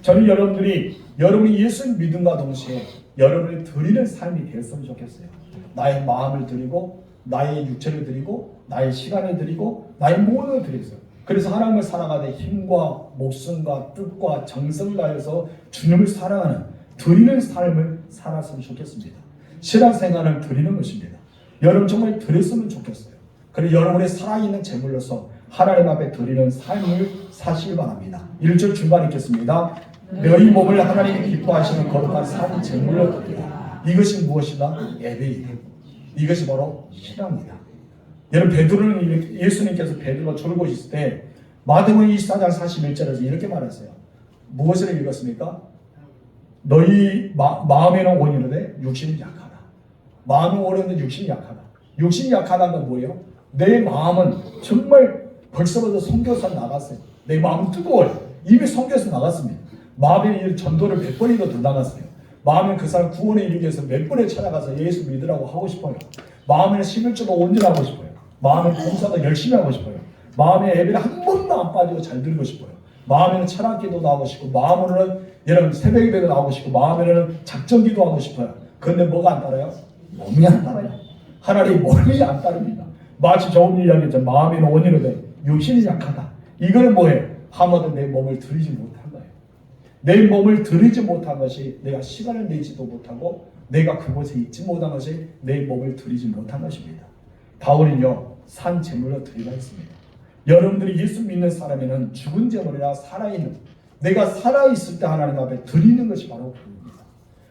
저는 여러분이 예수를 믿음과 동시에 여러분이 드리는 삶이 되었으면 좋겠어요. 나의 마음을 드리고 나의 육체를 드리고 나의 시간을 드리고 나의 모든 걸 드리세요. 그래서 하나님을 사랑하되 힘과 목숨과 뜻과 정성을 다해서 주님을 사랑하는 드리는 삶을 살았으면 좋겠습니다. 신앙생활을 드리는 것입니다. 여러분 정말 드렸으면 좋겠어요. 그리고 여러분의 살아있는 제물로서 하나님 앞에 드리는 삶을 사시기 바랍니다. 1절 중반 읽겠습니다. 너희 몸을 하나님이 기뻐하시는 거룩한 산 제물로 드리라. 이것이 무엇이다? 예배이다. 이것이 바로 신앙이다. 여러분 베드로는 예수님께서 베드로가 졸고 있을 때 마태복음 24장 41절에서 이렇게 말했어요. 무엇을 읽었습니까? 너희 마음에는 원이로되 육신이 약하다. 마음은 원이로되 육신이 약하다. 육신이 약하다는 건 뭐예요? 내 마음은 정말 벌써부터 선교사 나갔어요. 내 마음은 뜨거워요. 이미 선교사 나갔습니다. 마음에 전도를 100번이나 더 나갔어요. 마음에 그 사람 구원에 이르기 위해서 몇 번에 찾아가서 예수 믿으라고 하고 싶어요. 마음에는 11조도 온전하고 싶어요. 마음에 봉사도 열심히 하고 싶어요. 마음에 예배를 한 번도 안 빠지고 잘 드리고 싶어요. 마음에는 철학기도 하고 싶고 마음으로는 여러분 새벽 예배도 나오고 싶고 마음에는 작전기도 하고 싶어요. 그런데 뭐가 안 따라요? 몸이 안 따라요. 하나님 몸이 안 따릅니다. 마치 좋은 이야기죠. 마음에는 원이로되 육신이 약하다. 이거는 뭐예요? 하마도 내 몸을 드리지 못한 거예요. 내 몸을 드리지 못한 것이 내가 시간을 내지도 못하고 내가 그곳에 있지 못한 것이 내 몸을 드리지 못한 것입니다. 바울은요 산 제물로 드리라 했습니다. 여러분들이 예수 믿는 사람에는 죽은 제물이나 살아있는 내가 살아있을 때 하나님 앞에 드리는 것이 바로 구원입니다.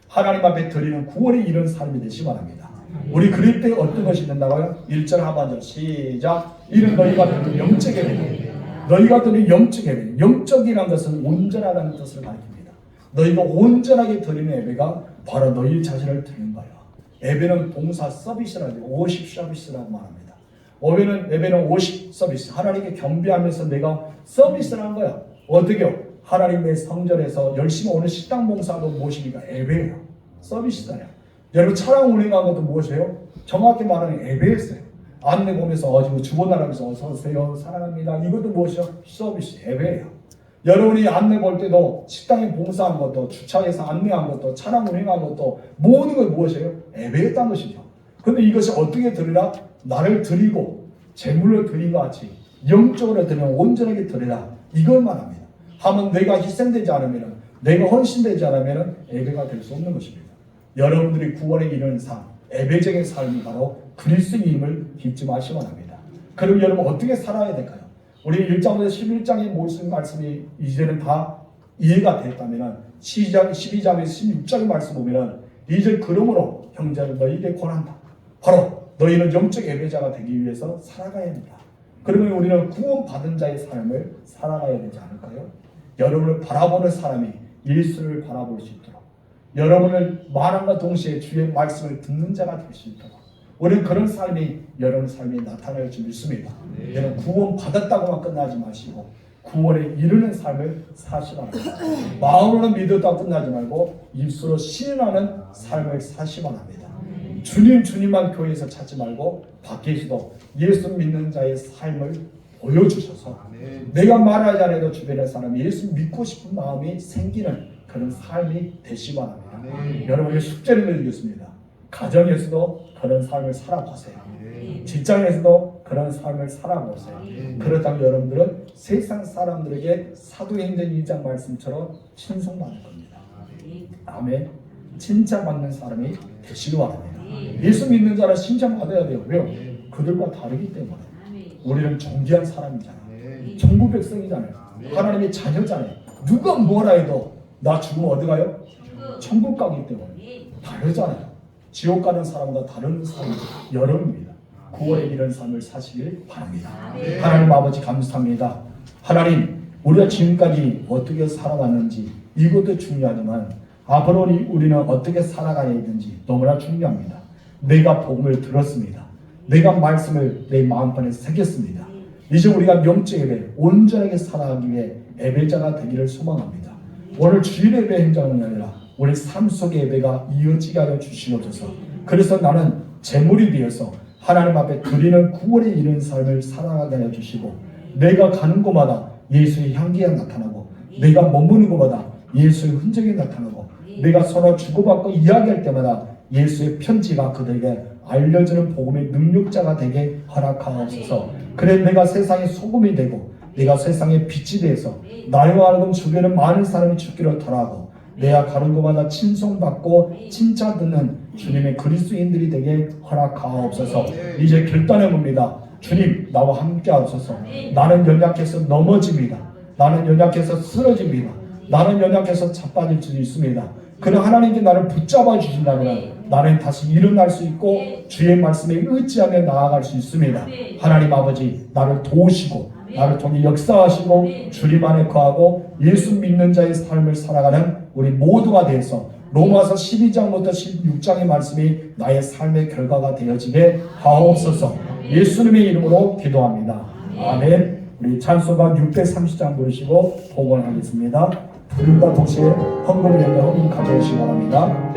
하나님 앞에 드리는 구원이 이런 삶이 되시기 바랍니다. 우리 그럴 때 어떤 것이 된다고요? 1절 하반절 시작. 이는 너희가 드리는 영적 예배. 너희가 드리는 영적 예배. 영적이라는 것은 온전하다는 뜻을 가리킵니다. 너희가 온전하게 드리는 예배가 바로 너희 자신을 드리는 거예요. 예배는 봉사 서비스라고 오십 서비스라고 말합니다. 예배는 오십 서비스. 하나님께 경배하면서 내가 서비스를 한 거야. 어떻게요? 하나님의 성전에서 열심히 오는 식당 봉사도 무엇입니까? 예배예요. 서비스잖아요. 여러분 차량 운행한 것도 무엇이에요? 정확히 말하면 예배였어요. 안내 보면서 주보 나라면서 어서 오세요 사랑합니다. 이것도 무엇이요? 서비스 예배예요. 여러분이 안내 볼 때도 식당에 봉사한 것도 주차해서 안내한 것도 차량 운행한 것도 모든 걸 무엇이에요? 예배였다는 것이죠. 그런데 이것이 어떻게 드리라? 나를 드리고 제물로 드린 것 같이 영적으로 드리면 온전하게 드리라. 이걸 말합니다. 하면 내가 희생되지 않으면 내가 헌신되지 않으면 예배가 될 수 없는 것입니다. 여러분들이 구원에 이르는 삶, 예배적인 삶이 바로 그리스도임을 잊지 마시기 바랍니다. 그럼 여러분 어떻게 살아야 될까요? 우리 1장부터 11장의 모든 말씀이 이제는 다 이해가 됐다면 12장에서 16장의 말씀 보면 이제 그러므로 형제를 너희에게 권한다. 바로 너희는 영적 예배자가 되기 위해서 살아가야 합니다. 그러면 우리는 구원받은 자의 삶을 살아가야 되지 않을까요? 여러분을 바라보는 사람이 예수를 바라볼 수 있도록 여러분을 말함과 동시에 주의 말씀을 듣는 자가 될 수 있도록 우리는 그런 삶이 여러분 삶에 나타날 줄 믿습니다. 여러분 구원 받았다고만 끝나지 마시고 구원에 이르는 삶을 사시라 합니다. 마음으로는 믿었다고 끝나지 말고 입술로 신인하는 삶을 사시라 합니다. 주님만 교회에서 찾지 말고 밖에서도 예수 믿는 자의 삶을 보여주셔서 내가 말하지 않아도 주변의 사람이 예수 믿고 싶은 마음이 생기는 그런 삶이 되시기 바랍니다. 여러분의 숙제를 드리겠습니다. 가정에서도 그런 삶을 살아보세요. 직장에서도 그런 삶을 살아보세요. 그렇다면 여러분들은 세상 사람들에게 사도행전 2장 말씀처럼 칭송받을 겁니다. 아멘. 칭찬받는 사람이 되시기 바랍니다. 예수 믿는 자는 칭찬받아야 돼요. 왜요? 그들과 다르기 때문에. 우리는 존귀한 사람이잖아요. 천국 백성이잖아요. 하나님의 자녀잖아요. 누가 뭐라 해도 나 죽으면 어디 가요? 천국 가기 때문에. 다르잖아요. 지옥 가는 사람과 다른 삶이 여러분입니다. 구원의 이런 삶을 사시길 바랍니다. 하나님 아버지 감사합니다. 하나님 우리가 지금까지 어떻게 살아왔는지 이것도 중요하지만 앞으로 우리는 어떻게 살아가야 되는지 너무나 중요합니다. 내가 복음을 들었습니다. 내가 말씀을 내 마음판에 새겼습니다. 이제 우리가 영적 예배 온전하게 살아가기 위해 예배자가 되기를 소망합니다. 오늘 주일 예배 행정이 아니라 우리 삶 속의 예배가 이어지게 하여 주시옵소서. 그래서 나는 제물이 되어서 하나님 앞에 드리는 구원에 이른 삶을 살아가게 하여 주시고 내가 가는 곳마다 예수의 향기가 나타나고 내가 머무는 곳마다 예수의 흔적이 나타나고 내가 서로 주고받고 이야기할 때마다 예수의 편지가 그들에게 알려주는 복음의 능력자가 되게 허락하옵소서. 그래 내가 세상의 소금이 되고 내가 세상의 빛이 되어서 나로 하여금 주변에 많은 사람이 죽기를 바라고 내가 가는 곳마다 칭송받고 칭찬 듣는 주님의 그리스도인들이 되게 허락하옵소서. 이제 결단해 봅니다. 주님 나와 함께 하옵소서. 나는 연약해서 넘어집니다. 나는 연약해서 쓰러집니다. 나는 연약해서 자빠질 수도 있습니다. 그러나 하나님께 나를 붙잡아 주신다면 나는 다시 일어날 수 있고 주의 말씀에 의지하며 나아갈 수 있습니다. 하나님 아버지 나를 도우시고 나를 통해 역사하시고 주님 안에 거하고 예수 믿는 자의 삶을 살아가는 우리 모두가 되어서 로마서 12장부터 16장의 말씀이 나의 삶의 결과가 되어지게 하옵소서. 예수님의 이름으로 기도합니다. 아멘. 우리 찬송가 630장 부르시고 복원하겠습니다. 부름과 동시에 헌금을 연결 가져오시기 바랍니다.